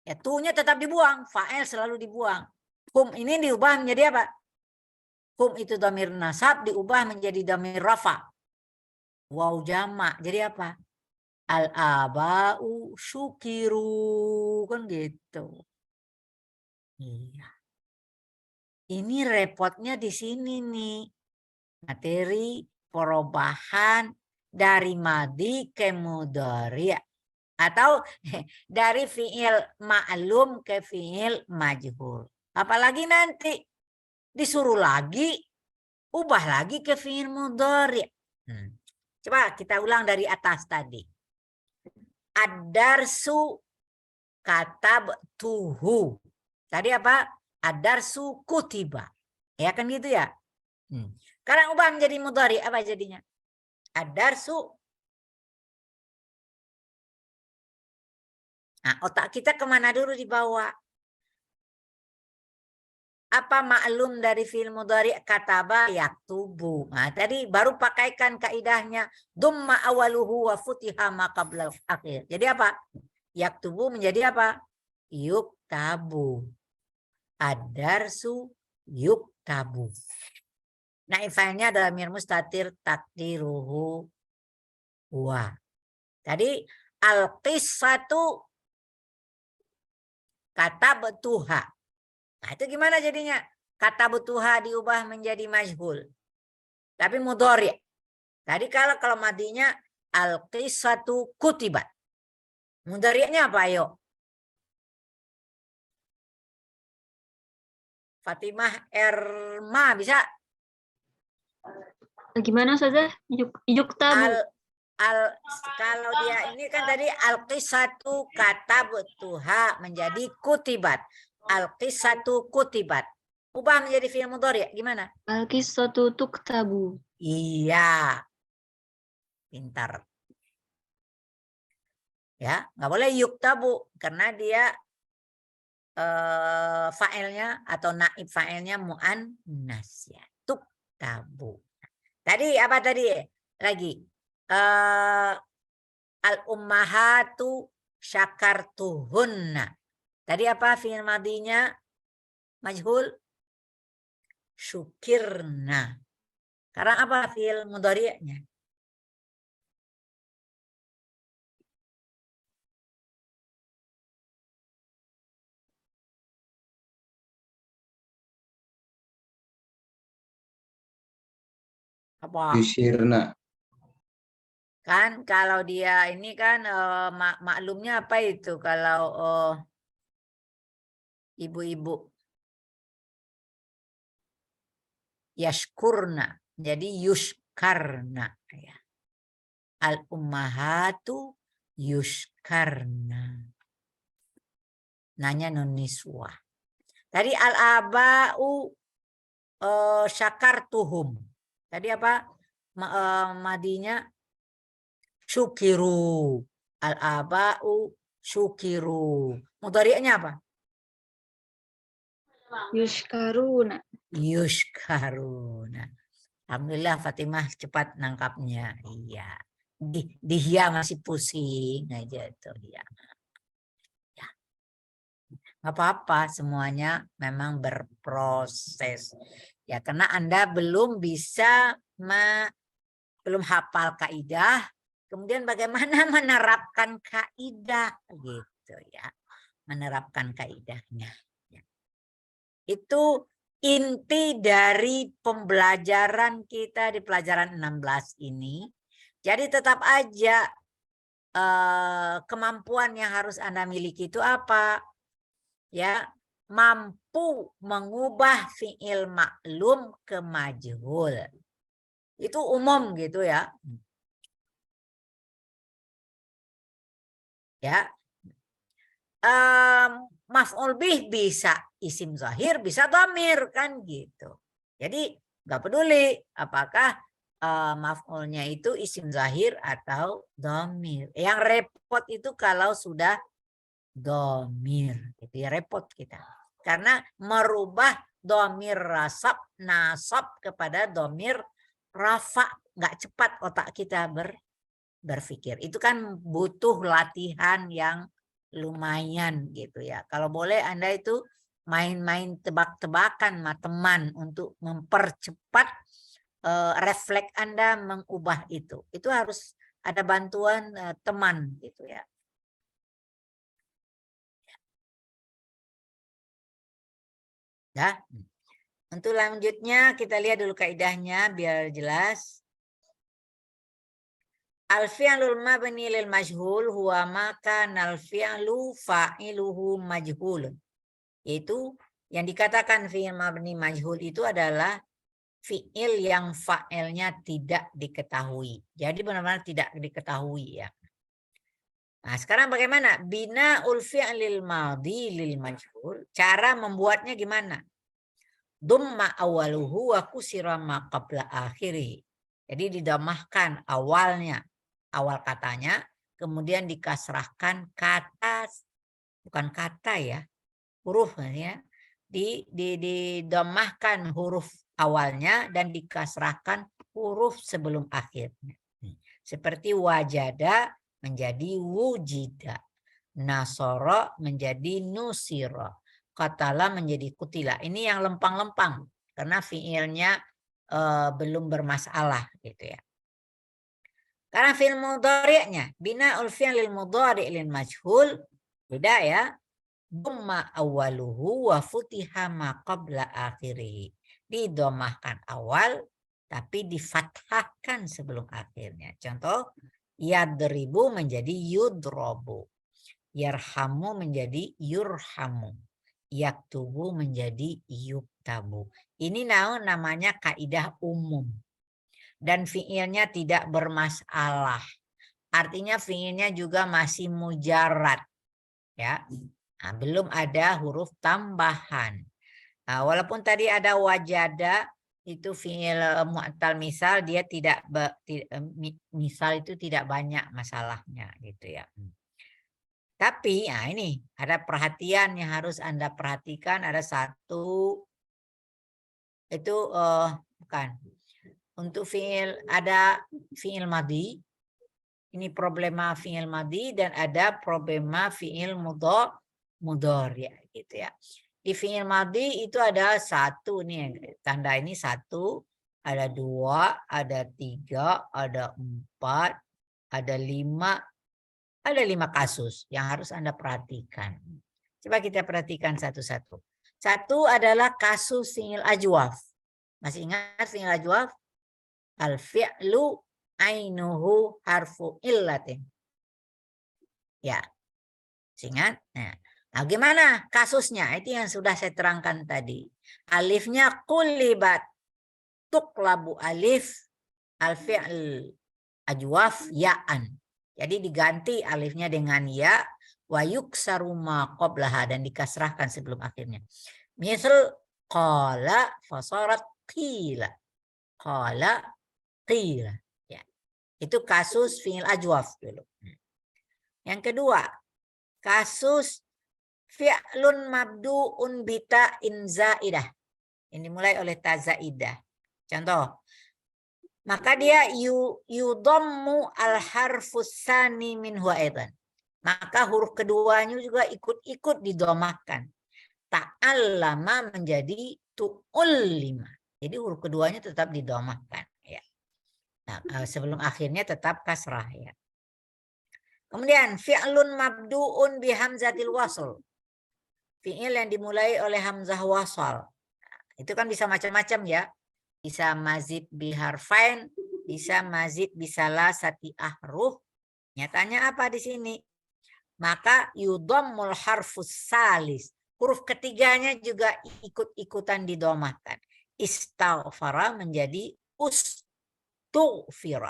Ya, tunya tetap dibuang, fa'il selalu dibuang. Hum ini diubah menjadi apa? Hum itu dhamir nasab diubah menjadi dhamir rafa. Waw jamak. Jadi apa? Al-aba'u syukiru. Kan gitu. Iya. Ini repotnya di sini nih. Materi perubahan dari madi ke mudhari'. Atau dari fi'il ma'lum ke fi'il majhul. Apalagi nanti disuruh lagi, ubah lagi ke fi'il mudhari'. Coba kita ulang dari atas tadi. Ad-darsu katabtuhu. Tadi apa? Ad-darsu kutiba. Ya kan gitu ya? Sekarang ubah menjadi mudhari', apa jadinya? Ad-darsu. Nah, otak kita kemana dulu dibawa? Apa maklum dari fi'il mudhari' kataba yaktubu. Nah, tadi baru pakaikan kaidahnya dumma awaluhu wa futiha ma qablal akhir. Jadi apa? Yaktubu menjadi apa? Yuktabu. Ad-darsu yuktabu. Nah, fa'ilnya adalah dhamir mustatir takdiruhu wa. Tadi al-qissatu katabtuha. Nah, itu gimana jadinya? kata butuha diubah menjadi majhul. Tapi mudhari. Tadi kalau madinya al-qisatu kutibat. Mudhari'nya apa ayo? Fatimah Erma bisa? Gimana saja? Yuktabu. Kalau dia ini kan tadi al-qisatu kata butuha menjadi kutibat. Al-qisatu kutibat. Ubah menjadi fi'il mudhari' gimana? Al-qissatu tuktabu. Iya. Pintar. Ya, nggak boleh yuktabu karena dia fa'ilnya atau naib fa'ilnya mu'annas ya. Tuktabu. Tadi apa tadi? Lagi. Al-ummahatu syakartuhunna. Tadi apa fi'il madinya? Majhul. Syukirna. Sekarang apa fi'il mudhari'nya? Apa? Yusyirna. Kan kalau dia ini kan maklumnya apa itu kalau ibu-ibu yashkurna jadi yushkarna ya. Al ummahatu yushkarna. Nanya nun niswah. Tadi al aba'u syakartuhum. Tadi apa? Madinya syukiru. Al aba'u syukiru. Mudhari'nya apa? Yushkaruna. Yushkaruna. Alhamdulillah Fatimah cepat nangkapnya. Iya. Dihya masih pusing aja tuh ya. Ya. Nggak apa-apa, semuanya memang berproses. Ya, karena Anda belum bisa belum hafal kaidah, kemudian bagaimana menerapkan kaidah gitu ya. Menerapkan kaidahnya. Ya. Itu inti dari pembelajaran kita di pelajaran 16 ini. Jadi tetap aja kemampuan yang harus Anda miliki itu apa? Ya, mampu mengubah fi'il maklum ke majhul. Itu umum gitu ya. Ya. Maf'ul bih bisa isim zahir, bisa dhamir kan gitu. Jadi nggak peduli apakah maf'ulnya itu isim zahir atau dhamir. Yang repot itu kalau sudah dhamir, itu ya repot kita. Karena merubah dhamir nasab kepada dhamir rafa, nggak cepat otak kita berpikir. Itu kan butuh latihan yang lumayan gitu ya. Kalau boleh Anda itu main-main tebak-tebakan sama teman untuk mempercepat refleks Anda mengubah itu. Itu harus ada bantuan teman gitu ya. Ya. Untuk lanjutnya kita lihat dulu kaidahnya biar jelas. Al-fi'lul mabni lil majhul huwa maka al-fi'lu fa'iluhu majhul. Yaitu yang dikatakan fi'il mabni majhul itu adalah fi'il yang fa'ilnya tidak diketahui. Jadi benar-benar tidak diketahui ya. Nah, sekarang bagaimana? Bina'ul fi'lil madhi lil majhul. Cara membuatnya gimana? Dumma awaluhu wa kusira ma qabla akhirih. Jadi didamahkan awalnya, awal katanya, kemudian dikasrahkan kata, bukan kata ya, huruf ya, didamahkan huruf awalnya dan dikasrahkan huruf sebelum akhirnya. Seperti wajada menjadi wujida, nasoro menjadi nusiro, katala menjadi kutila. Ini yang lempang-lempang karena fiilnya belum bermasalah gitu ya. Karena fi'il mudhari'nya bina'ul fi'lil mudhari' lil majhul beda ya. Dhamma awaluhu wa futiha ma qabla akhirih. Didomahkan awal tapi difathahkan sebelum akhirnya. Contoh, yadribu menjadi yudrobu. Yarhamu menjadi yurhamu. Yaktubu menjadi yuktabu. Ini namanya kaidah umum. Dan fiilnya tidak bermasalah. Artinya fiilnya juga masih mujarad. Ya. Nah, belum ada huruf tambahan. Nah, walaupun tadi ada wajada itu fiil mu'tal misal, dia tidak misal itu tidak banyak masalahnya gitu ya. Tapi nah ini ada perhatian yang harus Anda perhatikan. Ada satu itu bukan untuk fiil, ada fiil madhi. Ini problema fiil madhi dan ada problema fiil mudhor ya gitu ya. Di fiil madhi itu ada satu nih, tanda ini satu, ada dua, ada tiga, ada empat, ada lima kasus yang harus Anda perhatikan. Coba kita perhatikan satu-satu. Satu adalah kasus fiil ajwaf. Masih ingat fiil ajwaf? Al-fi'lu ainuhu harfu illatin. Ya. Ingat? Nah, gimana kasusnya? Itu yang sudah saya terangkan tadi. Alifnya qulibat. Tuqlabu alif al-fi'l ajwaf ya'an. Jadi diganti alifnya dengan ya, wa yuksaru ma qablaha, dan dikasrahkan sebelum akhirnya. Misal qala fasarat qila. Qala qila. Ya. Itu kasus fi'il ajwaf dulu. Yang kedua, kasus fi'lun mabdu'un bita in zaidah. Ini dimulai oleh ta zaidah. Contoh, maka dia yudhammu al-harfus tsani minhu aidan. Maka huruf keduanya juga ikut-ikut didomahkan. Ta'allama menjadi tu'ullima. Jadi huruf keduanya tetap didomahkan ya. Nah, sebelum akhirnya tetap kasrah ya. Kemudian fi'lun mabdu'un bi hamzatil wasl. Fi'il yang dimulai oleh hamzah wasal. Itu kan bisa macam-macam ya. Bisa mazid biharfain, bisa mazid bisalasati ahruf. Nyatanya apa di sini? Maka yudhammul harfus salis. Huruf ketiganya juga ikut-ikutan didomahkan. Istaghfara menjadi ustughfira.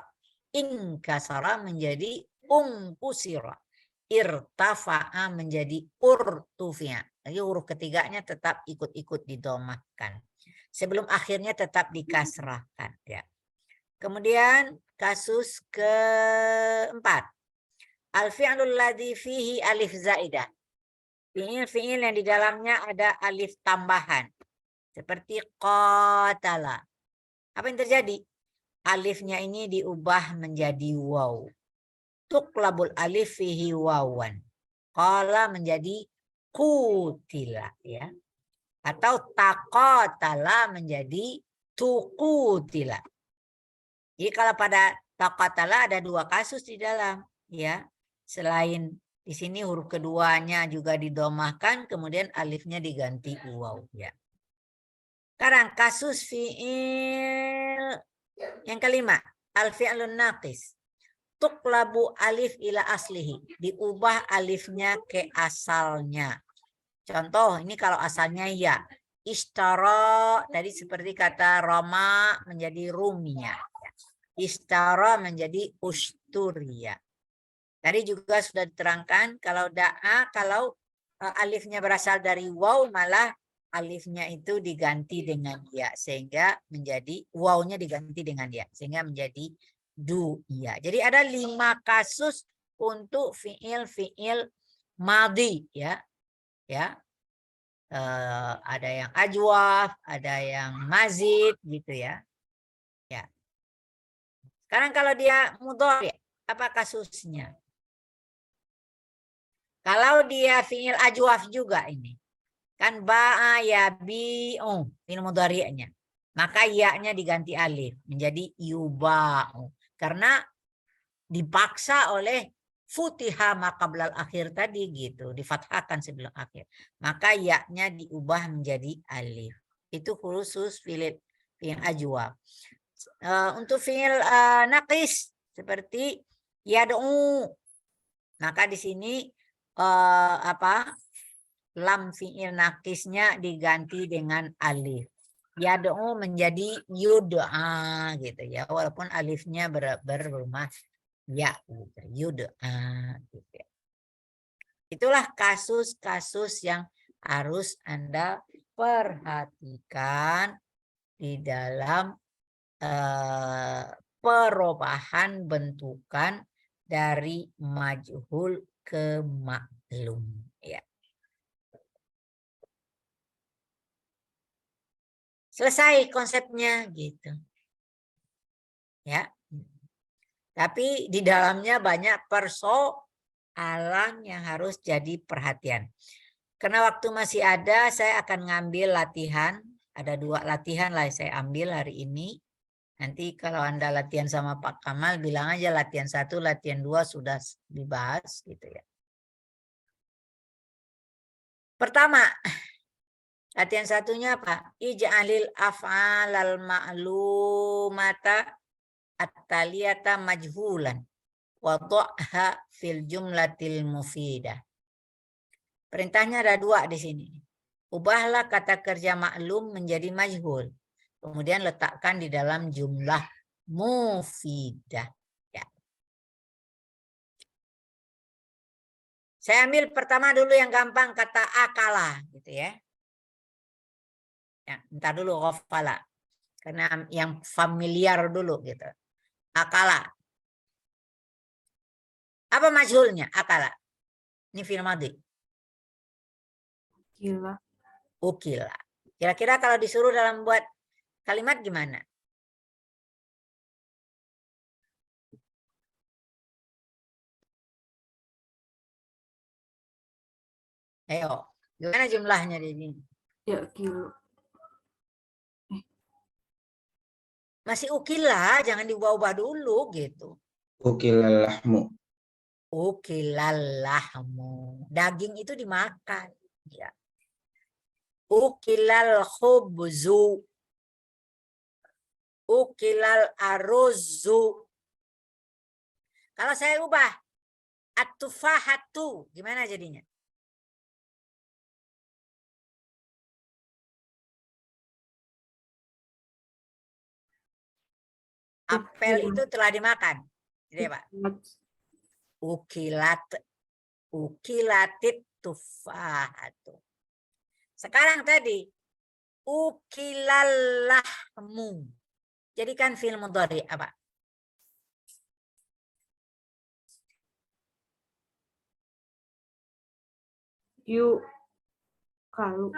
Inkasara menjadi ungkusira. Irtafa'a menjadi urtufi'a. Jadi huruf ketiganya tetap ikut-ikut didomahkan. Sebelum akhirnya tetap dikasrahkan ya. Kemudian kasus keempat. Al-fi'lul ladzi fihi alif zaidah. Fi'il yang di dalamnya ada alif tambahan. Seperti qatala. Apa yang terjadi? Alifnya ini diubah menjadi waw. Tuqlabul alif fihi wawan. Qala menjadi qutila ya. Atau taqatala menjadi tuqutila. Jadi kalau pada taqatala ada dua kasus di dalam ya. Selain di sini huruf keduanya juga didomahkan, kemudian alifnya diganti waw ya. Sekarang kasus fi'il yang kelima, al-fi'lun naqis. Tuqlabu alif ila aslihi. Diubah alifnya ke asalnya. Contoh, ini kalau asalnya ya. Ishtara, tadi seperti kata Roma menjadi Rumia. Ishtara menjadi Usturia. Tadi juga sudah diterangkan kalau da'a, kalau alifnya berasal dari waw, malah alifnya itu diganti dengan ya. Sehingga menjadi, wawnya diganti dengan ya. Sehingga menjadi du ya. Jadi ada 5 kasus untuk fi'il madhi ya. Ya, ada yang ajwaf, ada yang mazid gitu ya. Ya. Sekarang kalau dia mudhari, apa kasusnya? Kalau dia fi'il ajwaf juga ini, kan ba'a yabi'u fi'il mudhari'nya, maka ya-nya diganti alif menjadi yuba'u karena dipaksa oleh futiha maqablal akhir tadi gitu, difathahkan sebelum akhir. Maka ya-nya diubah menjadi alif. Itu khusus fi'il ajwa. Untuk fi'il naqis seperti yad'u. Maka di sini lam fi'il naqisnya diganti dengan alif. Yad'u menjadi yud'a gitu ya, walaupun alifnya berumah ya gitu. Yud'a gitu ya. Itulah kasus-kasus yang harus Anda perhatikan di dalam perubahan bentukan dari majhul ke maklum ya. Selesai konsepnya gitu. Ya. Tapi di dalamnya banyak persoalan yang harus jadi perhatian. Karena waktu masih ada, saya akan ngambil latihan. Ada 2 latihan lah saya ambil hari ini. Nanti kalau Anda latihan sama Pak Kamal, bilang aja latihan 1, latihan 2 sudah dibahas gitu ya. Pertama, latihan satunya apa? Ij'alil af'alal ma'lumata at-taliyata majhulan wadha'ha fil jumlatil mufidah. Perintahnya ada 2 di sini. Ubahlah kata kerja maklum menjadi majhul. Kemudian letakkan di dalam jumlah mufidah. Ya. Saya ambil pertama dulu yang gampang, kata akala gitu ya. Ya, entar dulu ghafala. Karena yang familiar dulu gitu. Akala. Apa majhulnya? Akala. Ini fi'il madhi. Gila. Ukila. Kira-kira kalau disuruh dalam buat kalimat gimana? Ayo, gimana jumlahnya di sini? Ya kilo. Masih ukila, jangan diubah-ubah dulu gitu. Ukilal lahmu. Ukilalahmu. Daging itu dimakan. Ya. Ukilal khubzu. Ukilal aruzzu. Kalau saya ubah at-tufahatu, gimana jadinya? Apel itu telah dimakan. Tidak, Pak? Ukilatit tufahatu. Sekarang tadi ukilalahmu. Jadikan fi'il mudhari apa? Yuk. Kalau.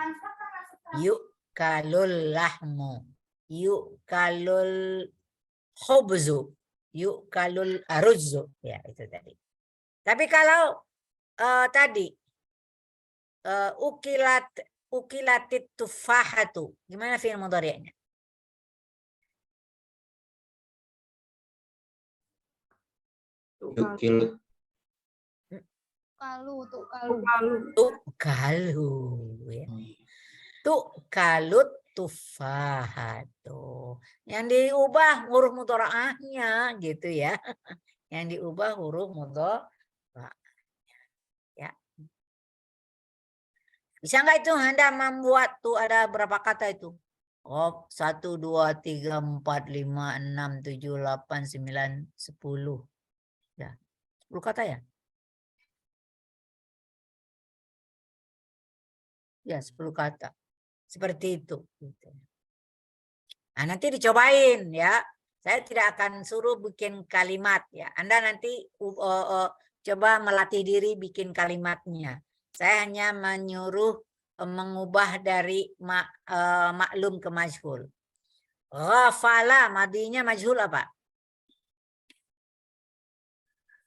Yuk kalul lahmu. Yuk kalul khubzu. Yuk kalul aruzzu. Ya itu tadi. Tapi kalau tadi ukilatit tufahatu. Gimana fi'il mudhari'nya? Yukil. Kalu. Tukalu ya. Tukalut tufahatu. Yang diubah huruf mudhari'ahnya gitu ya. Yang diubah huruf mudhari'ahnya. Ya. Bisa nggak itu Anda membuat tuh ada berapa kata itu? Oh, 1, 2, 3, 4, 5, 6, 7, 8, 9, 10. Ya. 10 kata ya? Ya, 10 kata. Seperti itu. Nah, nanti dicobain ya. Saya tidak akan suruh bikin kalimat ya. Anda nanti coba melatih diri bikin kalimatnya. Saya hanya menyuruh mengubah dari maklum ke majhul. Ghafala, madinya majhul apa?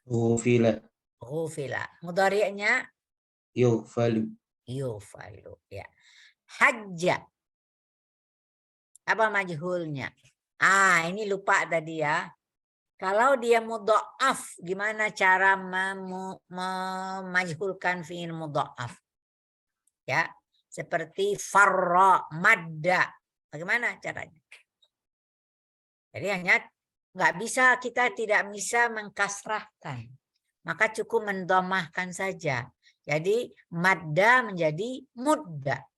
Ghufila. Ghufila. Mudhari'nya Yughfalu. yufalu ya. Hajja. Apa majhulnya? Ini lupa tadi ya. Kalau dia mudha'af, gimana cara memajhulkan fi'il mudha'af? Ya, seperti farra, madda. Bagaimana caranya? Jadi hanya nggak bisa, kita tidak bisa mengkasrahkan. Maka cukup mendomahkan saja. Jadi madda menjadi mudda.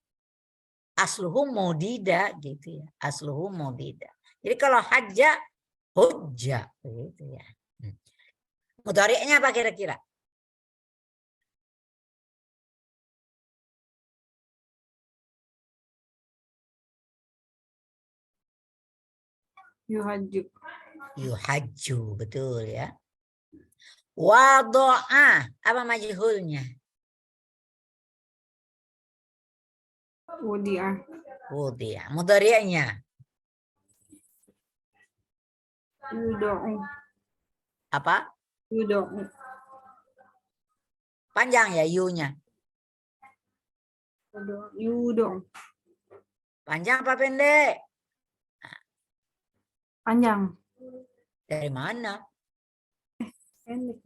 Asluhu mudida gitu ya. Asluhu mudida. Jadi kalau hajja, hujja gitu ya. Mudhari'nya apa kira-kira? Yuhaju. Yuhajju, betul ya. Wado'a, apa majhulnya? Wudi'ah. Wudi'a. Mudhari'nya Yudo'u. apa? Yudo'u. Panjang ya yu-nya. Yudo'u. Panjang apa pendek? Panjang. Dari mana? Pendek.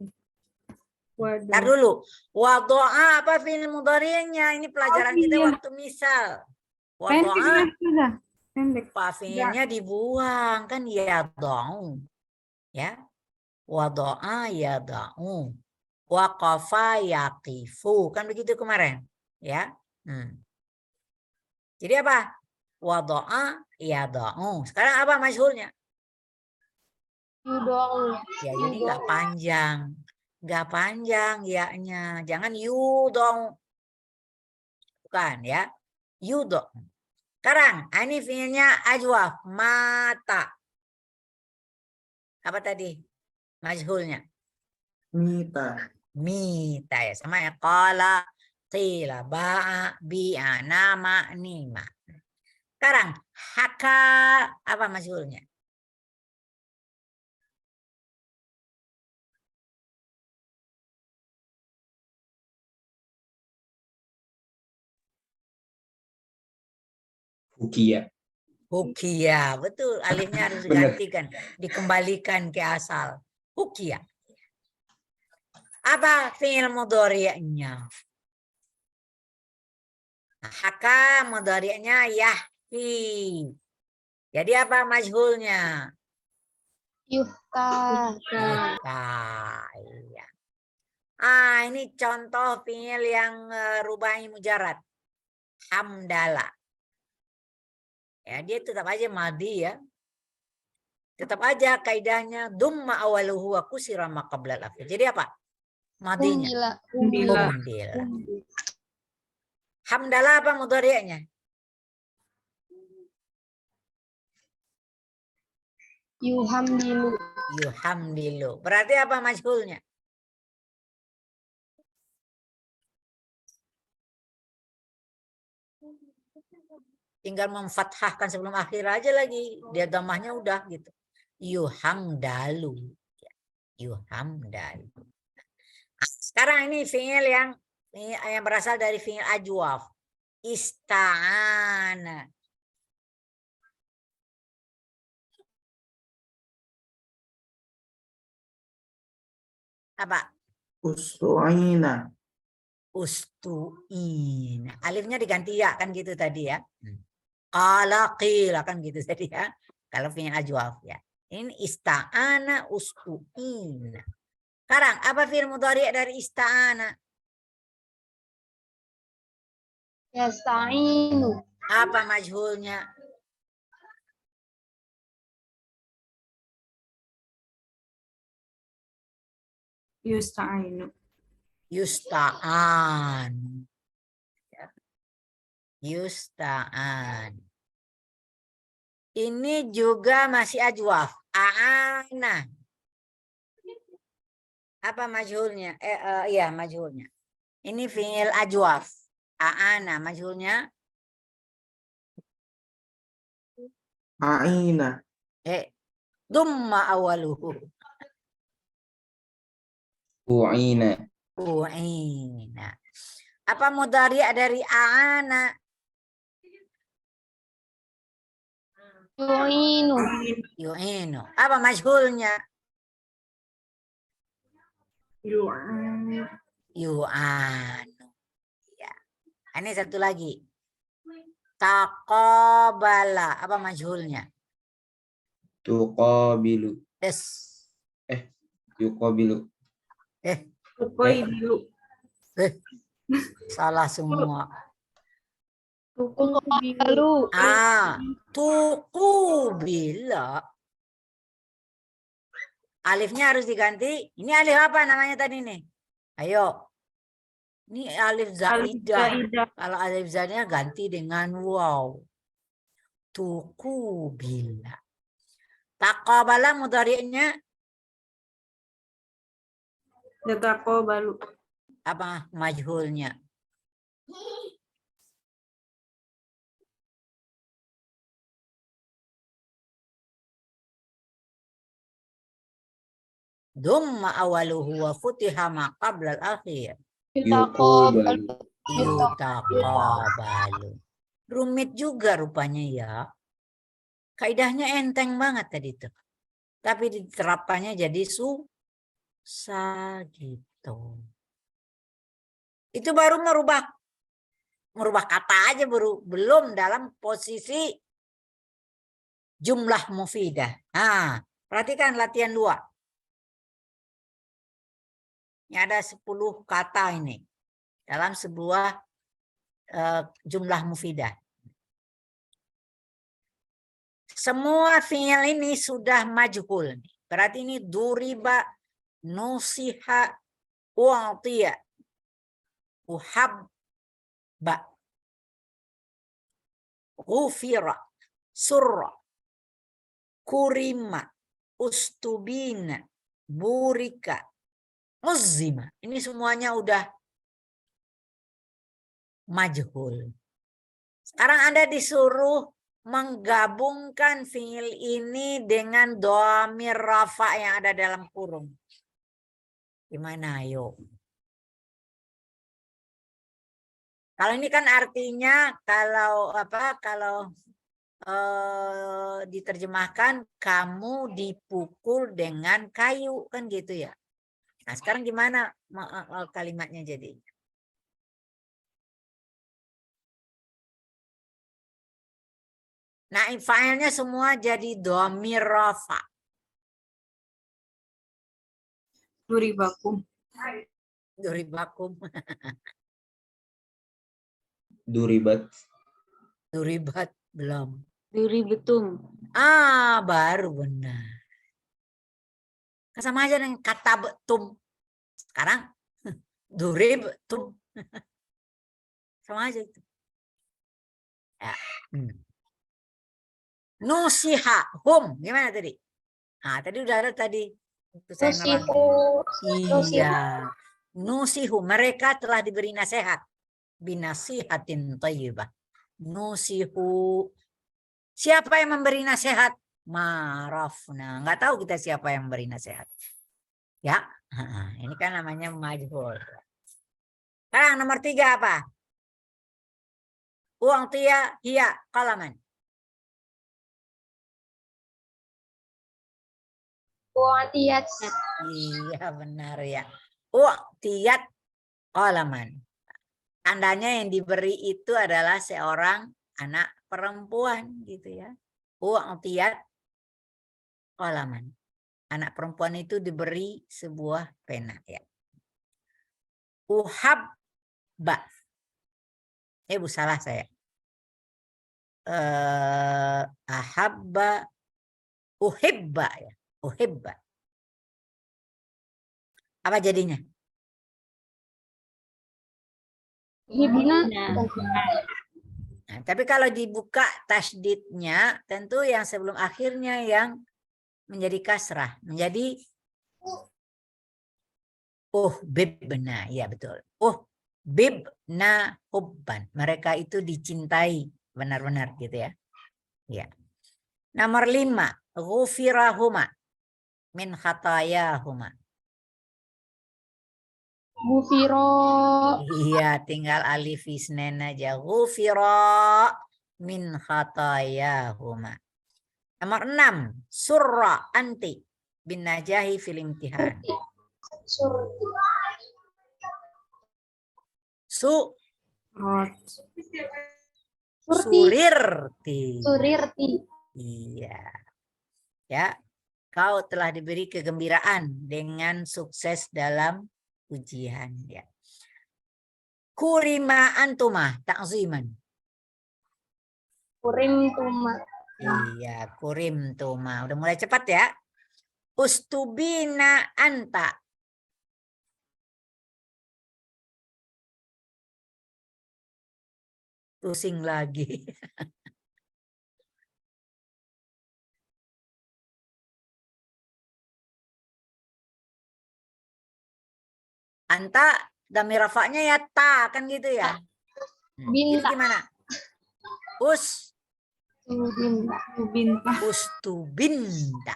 Ntar Waduh. dulu. Wado'a apa fi'il mudhari'nya? Ini pelajaran kita iya. waktu misal. Pendek Wado'a ya, sudah. Pendek. apa fi'ilnya dibuang kan yada'u. Ya. Wado'a yada'u. Waqafa yaqifu. Kan begitu kemarin. Ya. Jadi apa? Wado'a yada'u. Sekarang apa majhulnya? Yudo'u. Ya jadi nggak panjang. Nggak panjang ya-nya. Jangan yudong. Bukan ya. Yudong. Sekarang ini fiilnya ajwaf. Mata. Apa tadi? Majhulnya. Mita. Mita ya. Sama ya. Qala, qila, ba'a, bi'a, nama, nima. Sekarang haka. Apa majhulnya? Hukia. Hukia, betul. Alifnya harus Benar. digantikan, dikembalikan ke asal. Hukia. Apa fi'il mudhari'nya? Haka mudhari'nya yahki. Jadi apa majhulnya? Yuhka. Yuhka. Iya. Ini contoh fi'il yang rubai mujarad. Hamdala. Ya, dia tetap aja madi ya. Tetap aja kaidahnya dumma awaluhu wa kusira ma qabla al-akhir. Jadi apa? Madinya. Umbila. Umdil. Hamdalah apa mudhari'nya? Yuhamdilu. Yuhamdilu. Berarti apa majhulnya? Tinggal memfathahkan sebelum akhir aja lagi. Dia dhammahnya udah gitu. Yuhamdalu. Yuhamdalu. Sekarang ini fi'il yang berasal dari fi'il ajwaf. Ista'ana. Apa? Ustu'ina. Ustu'ina. Alifnya diganti ya kan gitu tadi ya. Qala qila kan gitu tadi ya. Kalau fi'il ajwaf ya. Ini ista'ana ustu'ina. Sekarang apa fi'il mudhari' dari ista'ana? Yasta'inu. Apa majhulnya? Yusta'inu. Yusta'an. Yusta'an. Ini juga masih ajwaf. A'ana. Apa majhulnya? Iya majhulnya. Ini fi'il ajwaf. A'ana majhulnya. A'ina. Dumma awaluhu. U'ina. U'ina. Apa mudhari' dari a'ana? Yu'inu. Yu'inu. Apa majhulnya? Yu'anu. Yu'anu. Ya. Ini satu lagi. Taqabala. Apa majhulnya? Tuqabilu. Yes. Yuqabilu. Tukoi bilu. Salah semua. Tuqabalu. Tuqubila. Alifnya harus diganti. Ini alif apa namanya tadi nih? Ayo. Ini alif zaidah. Kalau alif zaidah ganti dengan waw. Tuqubila. Taqabala mudhari'nya Yataqabalu. apa majhulnya? Dhamma awaluhu wa futiha ma qabla al-akhir. Yuqabalu. Yutaqabalu. Rumit juga rupanya ya. Kaidahnya enteng banget tadi tuh. Tapi diterapkannya jadi susah gitu. Itu baru merubah kata aja belum dalam posisi jumlah mufidah. Nah, perhatikan latihan 2. Ini ada 10 kata ini dalam sebuah jumlah mufidah. Semua fi'il ini sudah majhul. Berarti ini duriba, nusiha, u'tiya, uhabba, ghufira, surra, kurima, ustubina, burika, uzima. Ini semuanya udah majhul. Sekarang Anda disuruh menggabungkan fiil ini dengan dhamir rafa yang ada dalam kurung. Gimana ayo? Kalau ini kan artinya kalau diterjemahkan kamu dipukul dengan kayu kan gitu ya. Nah, sekarang gimana kalimatnya jadi? Nah, fa'ilnya semua jadi dhamir rafa. Duribakum. Duribakum. Duribat. Duribat belum. Duribetum. Baru benar. Sama aja dengan kata betum. Sekarang duribetum. Sama aja itu. Ya. Nusiha hum. Gimana tadi? Nah, tadi udah ada tadi. Itu saya iya. Nusihu. Mereka telah diberi nasihat. Binasihatin thayyibah. Nusihu. Siapa yang memberi nasihat? Marafna. Nggak tahu kita siapa yang memberi nasihat. Ya. Ini kan namanya majhul. Sekarang nomor 3 apa? Uang tia hiya qalaman. U'tiyat. Iya benar ya. U'tiyat qalaman. Tandanya yang diberi itu adalah seorang anak perempuan gitu ya. U'tiyat qalaman. Anak perempuan itu diberi sebuah pena ya. Uhabba. Salah saya. Ahabba. Uhibba ya. Uhibba. Apa jadinya? Hibna. Nah, tapi kalau dibuka tasdidnya, tentu yang sebelum akhirnya yang menjadi kasrah. Menjadi bibna. Ya betul. Bibna hubban. Mereka itu dicintai. Benar-benar gitu ya. Ya. Nomor 5. Ghufirahuma. Min khatayahuma. Ghufiro. Iya, tinggal alif isnen aja. Ghufira min khatayahuma. Nomor 6. Surra anti bin najahi fil imtihan. Surti. Su Rot. Surti. Surirti. Surirti. Iya. Ya, kau telah diberi kegembiraan dengan sukses dalam ujian. Ya. Kurima antuma takziman. Kurim tuma. Iya, kurim tuma. Udah mulai cepat ya. Ustubina anta. Pusing lagi. Anta damir rafa'nya ya ta kan gitu ya. Jadi Binta. gimana? Binta. Binta. Ustubinta.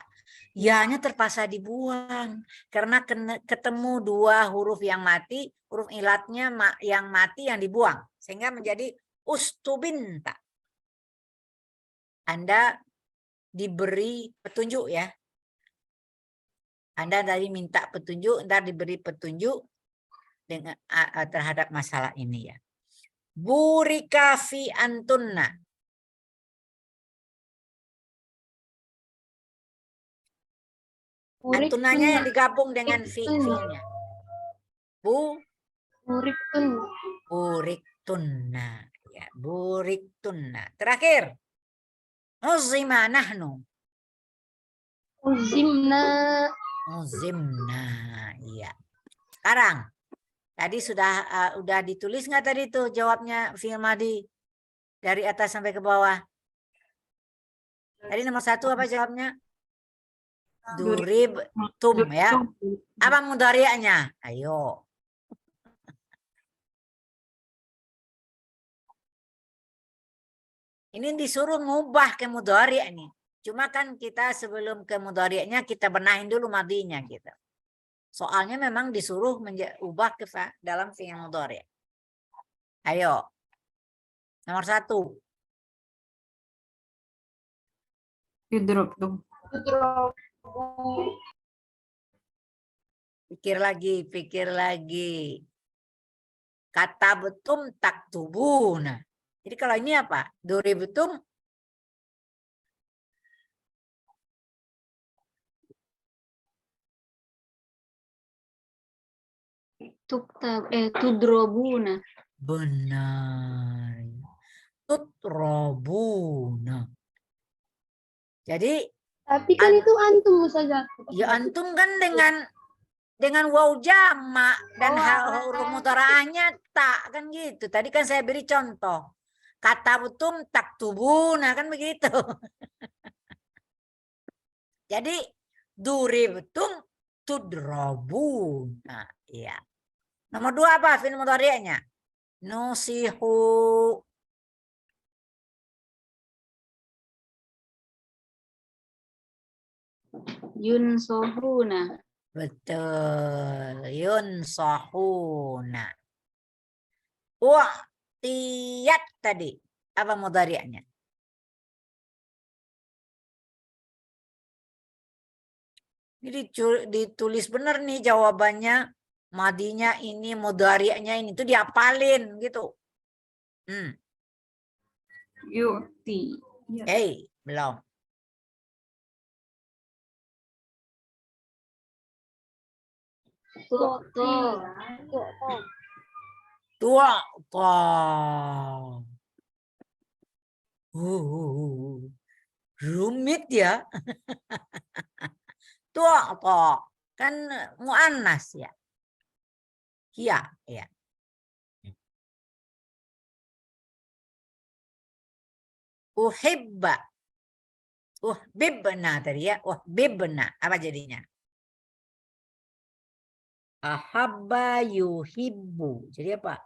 Ya-nya terpaksa dibuang karena ketemu dua huruf yang mati, huruf ilatnya yang mati yang dibuang sehingga menjadi ustubinta. Anda diberi petunjuk ya. Anda tadi minta petunjuk, ntar diberi petunjuk dengan terhadap masalah ini ya. Burika fi antunna. Burik Antunanya yang tuna. digabung dengan fi-nya. Burik tuna. Burik tunna. Ya, burik tunna. Terakhir. Uzima nahnu. Uzimna. Uzimna. Iya. Sekarang. Tadi udah ditulis nggak tadi tuh jawabnya fi'il madhi dari atas sampai ke bawah? Tadi nomor 1 apa jawabnya? Durib tum ya. Apa mudhari'nya? Ayo. Ini disuruh ngubah ke mudhari' nih. Cuma kan kita sebelum ke mudhari'nya kita benahin dulu madhinya gitu. Soalnya memang disuruh ubah ke dalam fi'il mudhari'. Ayo. Nomor 1. Drop tuh. Pikir lagi. Kata betum tak tubuh. Nah, jadi kalau ini apa? Duri betum. Tudrobuna. Benar. Tutrobuna. Jadi. Tapi kan itu antum saja. Ya antum kan dengan waw jama dan huruf mudhara'ahnya tak kan gitu. Tadi kan saya beri contoh. Kata betum tak tubuna kan begitu. Jadi duri betum tudrobuna. Iya. Nomor 2 apa fi'il mudhari'nya? Nusihu. Yunsohuna. Betul. Yunsahuna. Wa'tiyat tadi. Apa mudhari'nya? Jadi ditulis benar nih jawabannya. Madinya ini, mudhari'nya ini. Itu diapalin gitu. Yu'ti. Belum. Tu'ta. Rumit ya. Tu'ta. Kan mu'annas ya. Iya, ya. Uhibba. Uhbibna tadi ya. Uhbibna. Apa jadinya? Ahabba yuhibbu. Jadi apa?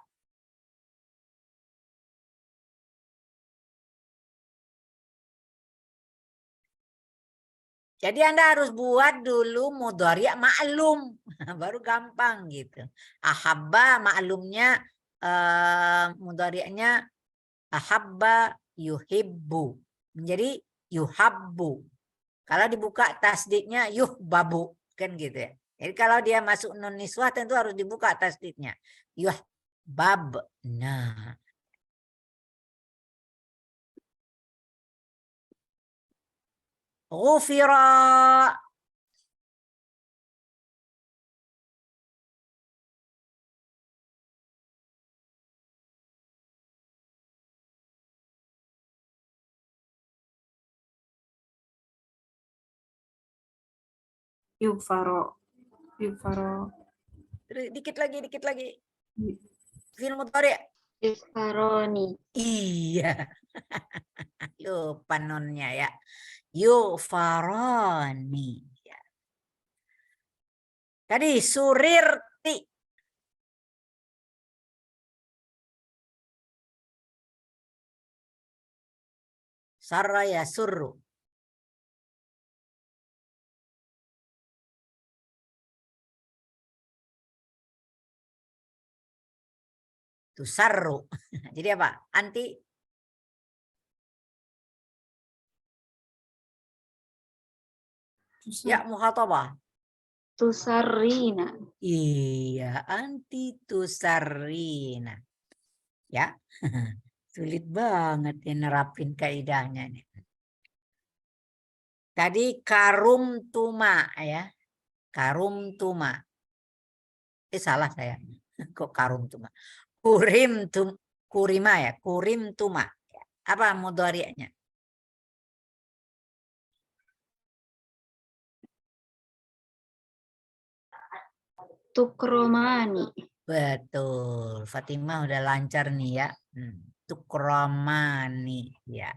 Jadi Anda harus buat dulu mudhari' ma'lum. Baru gampang gitu. Ahabba ma'lumnya mudhari'nya ahabba yuhibbu. Menjadi yuhabbu. Kalau dibuka tasdiknya yuhbabu. Kan gitu ya. Jadi kalau dia masuk nun niswah tentu harus dibuka tasdidnya. Yuh bab. Nah. Ghufira. Yufaro. Dikit lagi. Fi'il mudhari'. Yusfaroni. Iya. Lupa nunnya ya. Yufaroni. Ya. Tadi surirti. Saraya surru. Tusarru. Jadi apa? Anti. Ya mukhatabah. Tusarrina. Iya, anti tusarrina. Ya. Sulit banget ya nerapin kaidahnya nih. Tadi karum tuma ya. Karum tuma. Salah saya. Kok karum tuma? Kurima ya. Kurim tuma. Apa mudhari'nya? Tukromani. Betul. Fatimah udah lancar nih ya. Tukramani ya.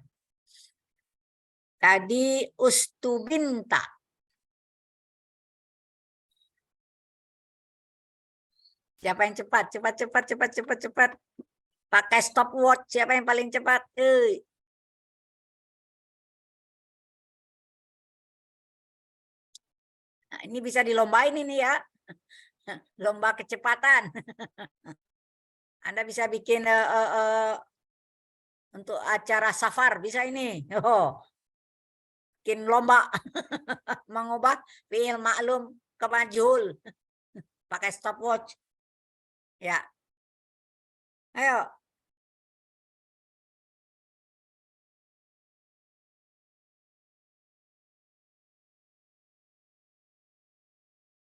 Tadi ustubinta. Siapa yang cepat? Cepat. Pakai stopwatch. Siapa yang paling cepat? Nah, ini bisa dilombain ini ya. Lomba kecepatan. Anda bisa bikin untuk acara safar. Bisa ini. Bikin lomba. Mengubah fi'il ma'lum ke majhul. Pakai stopwatch. Ya. Ayo.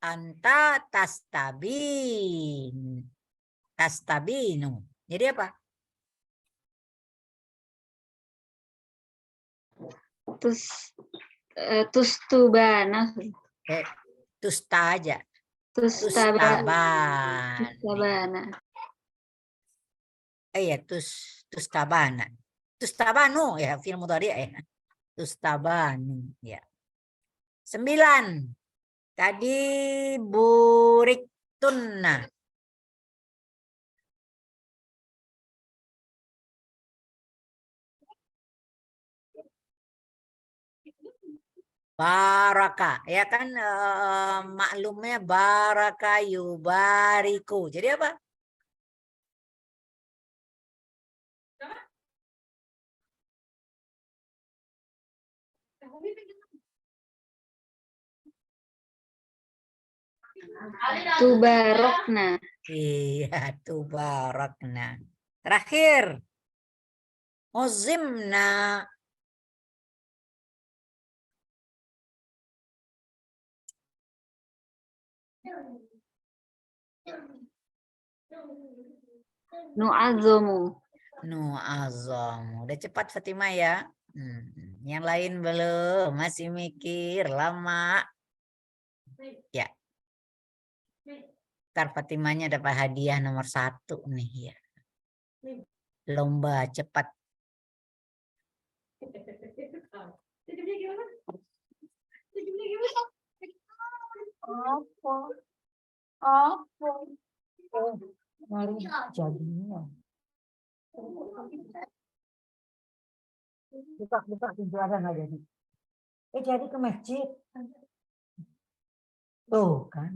Anta tastabin. Tastabinu. Jadi apa? Tustubana. Tusta aja. Tustabana. Iya, tustabana. Tustabanu ya, fi'il mudhari' ya. Tustabanu ya. 9. Tadi buriktunna. Baraka ya kan, maklumnya baraka yubariku. Jadi apa? Tubarokna. Iya, tubarakna. Terakhir. Uzimna. Nu'azzamu. Nu'azzamu. Udah cepat Fatimah ya. Yang lain belum, masih mikir lama. Ya. Ntar Fatimahnya dapat hadiah nomor 1 nih ya. Lomba cepat. Baru jadinya. Buka pintu ada nggak jadi? Jadi ke masjid. Tuh kan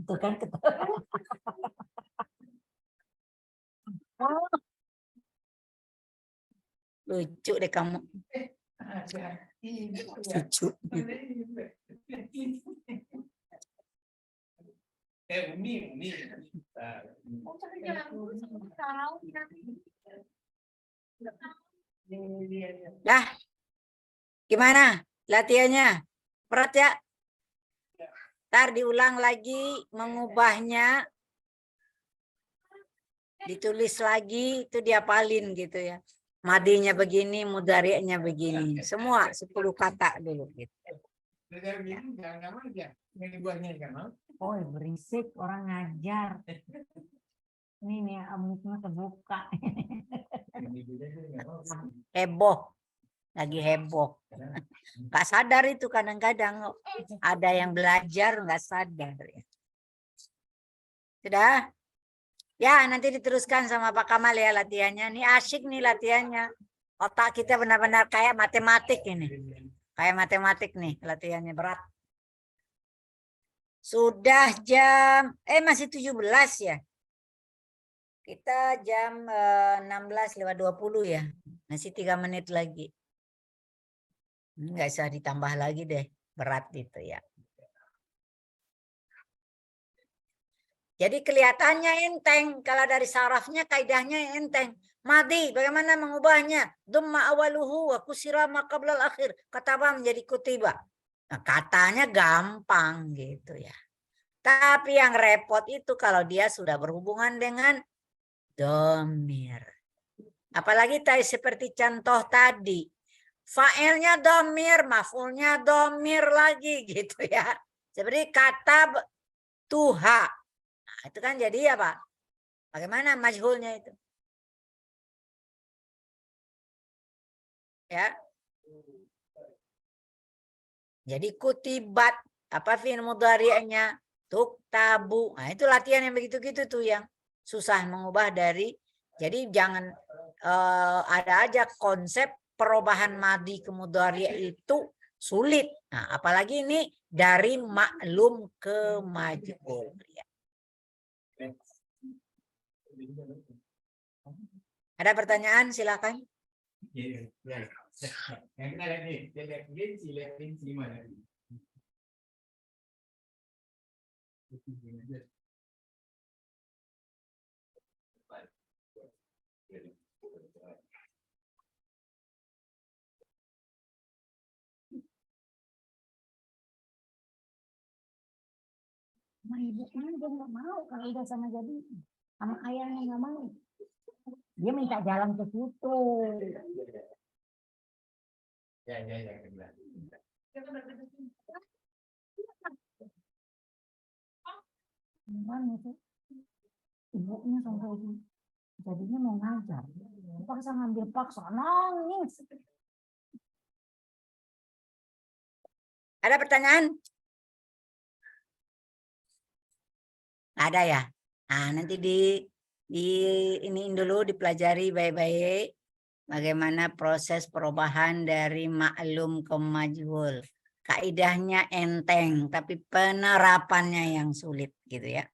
lucu deh kamu. Lucu. Dah, gimana latihannya? Berat ya? Ntar diulang lagi, mengubahnya, ditulis lagi, itu diapalin gitu ya. Madinya begini, mudhari'nya begini. Semua 10 kata dulu gitu. Oh, berisik orang ngajar. Ini nih amusnya terbuka. Heboh. Lagi heboh. Nggak sadar itu kadang-kadang ada yang belajar nggak sadar. Sudah? Ya, nanti diteruskan sama Pak Kamal ya latihannya. Ini asyik nih latihannya. Otak kita benar-benar kayak matematik ini. Kayak matematik nih latihannya berat. Sudah jam, masih 17 ya. Kita jam 16:20 ya. Masih 3 menit lagi. Nggak usah ditambah lagi deh. Berat gitu ya. Jadi kelihatannya enteng. Kalau dari sarafnya kaidahnya enteng. Madi, bagaimana mengubahnya? Dumma awaluhu wa kusira ma qablal akhir. Kataba menjadi kutiba. Nah, katanya gampang gitu ya. Tapi yang repot itu kalau dia sudah berhubungan dengan domir. Apalagi tadi seperti contoh tadi. Fa'ilnya domir, maf'ulnya domir lagi gitu ya. Seperti kata tuha. Nah, itu kan jadi apa? Bagaimana majhulnya itu? Ya. Jadi kutibat, apa fi'il mudhari'nya? Tuktabu. Nah, itu latihan yang begitu-gitu tuh yang susah mengubah dari. Jadi jangan ada aja konsep perubahan madi ke mudhari' itu sulit. Nah, apalagi ini dari maklum ke majhul. Ada pertanyaan silakan. Sama ibunya dia nggak mau kalau udah sama jadi, sama ayahnya nggak mau. Dia minta jalan ke situ. Gimana itu? Ibunya sampai itu jadinya mau ngajar. Paksa ngambil paksa nangis. Ada pertanyaan? Ada ya. Nah, nanti iniin dulu, dipelajari baik-baik bagaimana proses perubahan dari maklum ke majhul. Kaidahnya enteng, tapi penerapannya yang sulit gitu ya.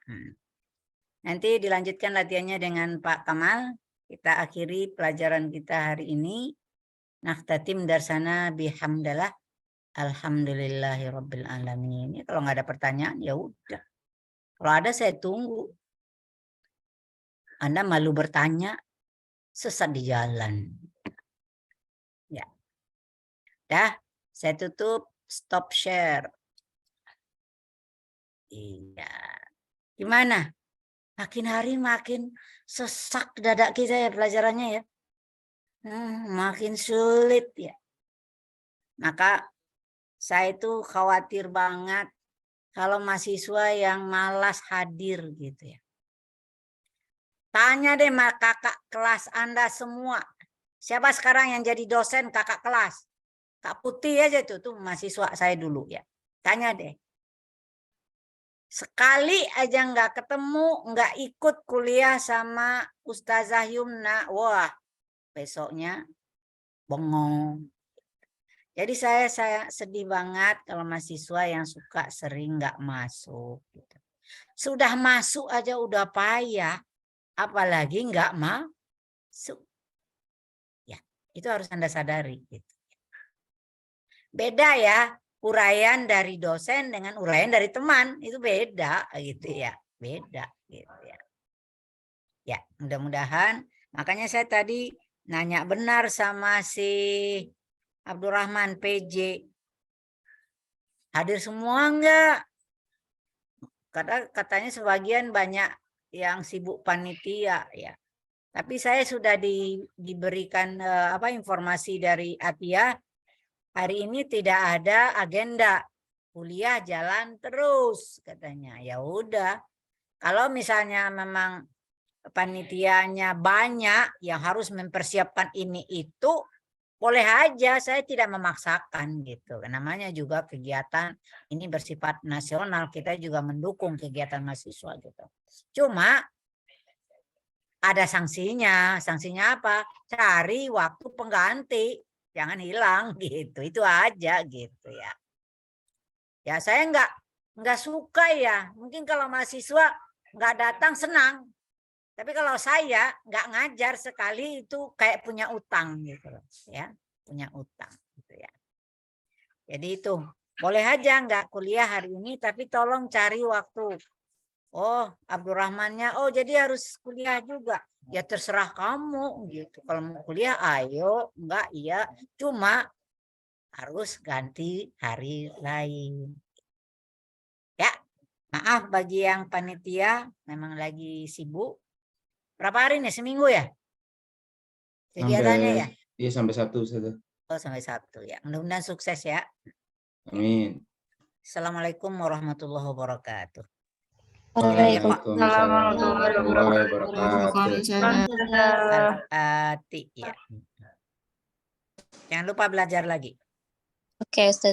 Nanti dilanjutkan latihannya dengan Pak Kamal. Kita akhiri pelajaran kita hari ini. Nakhtatim darsana bihamdalah. Alhamdulillahirabbil alamin. Kalau nggak ada pertanyaan ya udah. Kalau ada saya tunggu. Anda malu bertanya, sesat di jalan. Ya. Dah, saya tutup, stop share. Iya. Gimana? Makin hari makin sesak dada kita ya pelajarannya ya. Makin sulit ya. Maka saya itu khawatir banget kalau mahasiswa yang malas hadir gitu ya. Tanya deh sama kakak kelas Anda semua. Siapa sekarang yang jadi dosen kakak kelas? Kak Putih aja tuh mahasiswa saya dulu ya. Tanya deh. Sekali aja nggak ketemu, nggak ikut kuliah sama Ustazah Yumna. Wah, besoknya bengong. Jadi saya sedih banget kalau mahasiswa yang suka sering nggak masuk. Gitu. Sudah masuk aja udah payah. Apalagi nggak masuk. Ya, itu harus Anda sadari. Gitu. Beda ya, uraian dari dosen dengan uraian dari teman. Itu beda gitu ya. beda gitu ya. Ya, mudah-mudahan. Makanya saya tadi nanya benar sama si Abdurrahman PJ. Hadir semua enggak? Katanya sebagian banyak yang sibuk panitia ya. Tapi saya sudah diberikan informasi dari Atia, hari ini tidak ada agenda, kuliah jalan terus katanya. Ya udah, kalau misalnya memang panitianya banyak yang harus mempersiapkan ini itu, boleh aja, saya tidak memaksakan gitu. Namanya juga kegiatan ini bersifat nasional, kita juga mendukung kegiatan mahasiswa gitu. Cuma ada sanksinya. Sanksinya apa? Cari waktu pengganti, jangan hilang gitu. Itu aja gitu ya. Ya saya nggak suka ya. Mungkin kalau mahasiswa nggak datang senang. Tapi kalau saya nggak ngajar sekali itu kayak punya utang gitu ya, punya utang gitu ya. Jadi itu boleh aja nggak kuliah hari ini, tapi tolong cari waktu. Oh, Abdurrahmannya, oh jadi harus kuliah juga. Ya terserah kamu gitu. Kalau mau kuliah ayo, enggak iya. Cuma harus ganti hari lain. Ya, maaf bagi yang panitia memang lagi sibuk. Berapa hari nih? Seminggu ya? Kegiatannya ya? Iya sampai Sabtu Ustazah. Oh, sampai Sabtu ya. Mudah-mudahan sukses ya. Amin. Assalamualaikum warahmatullahi wabarakatuh. Waalaikumsalam warahmatullahi wabarakatuh. Ya. Jangan lupa belajar lagi. Oke, Ustaz.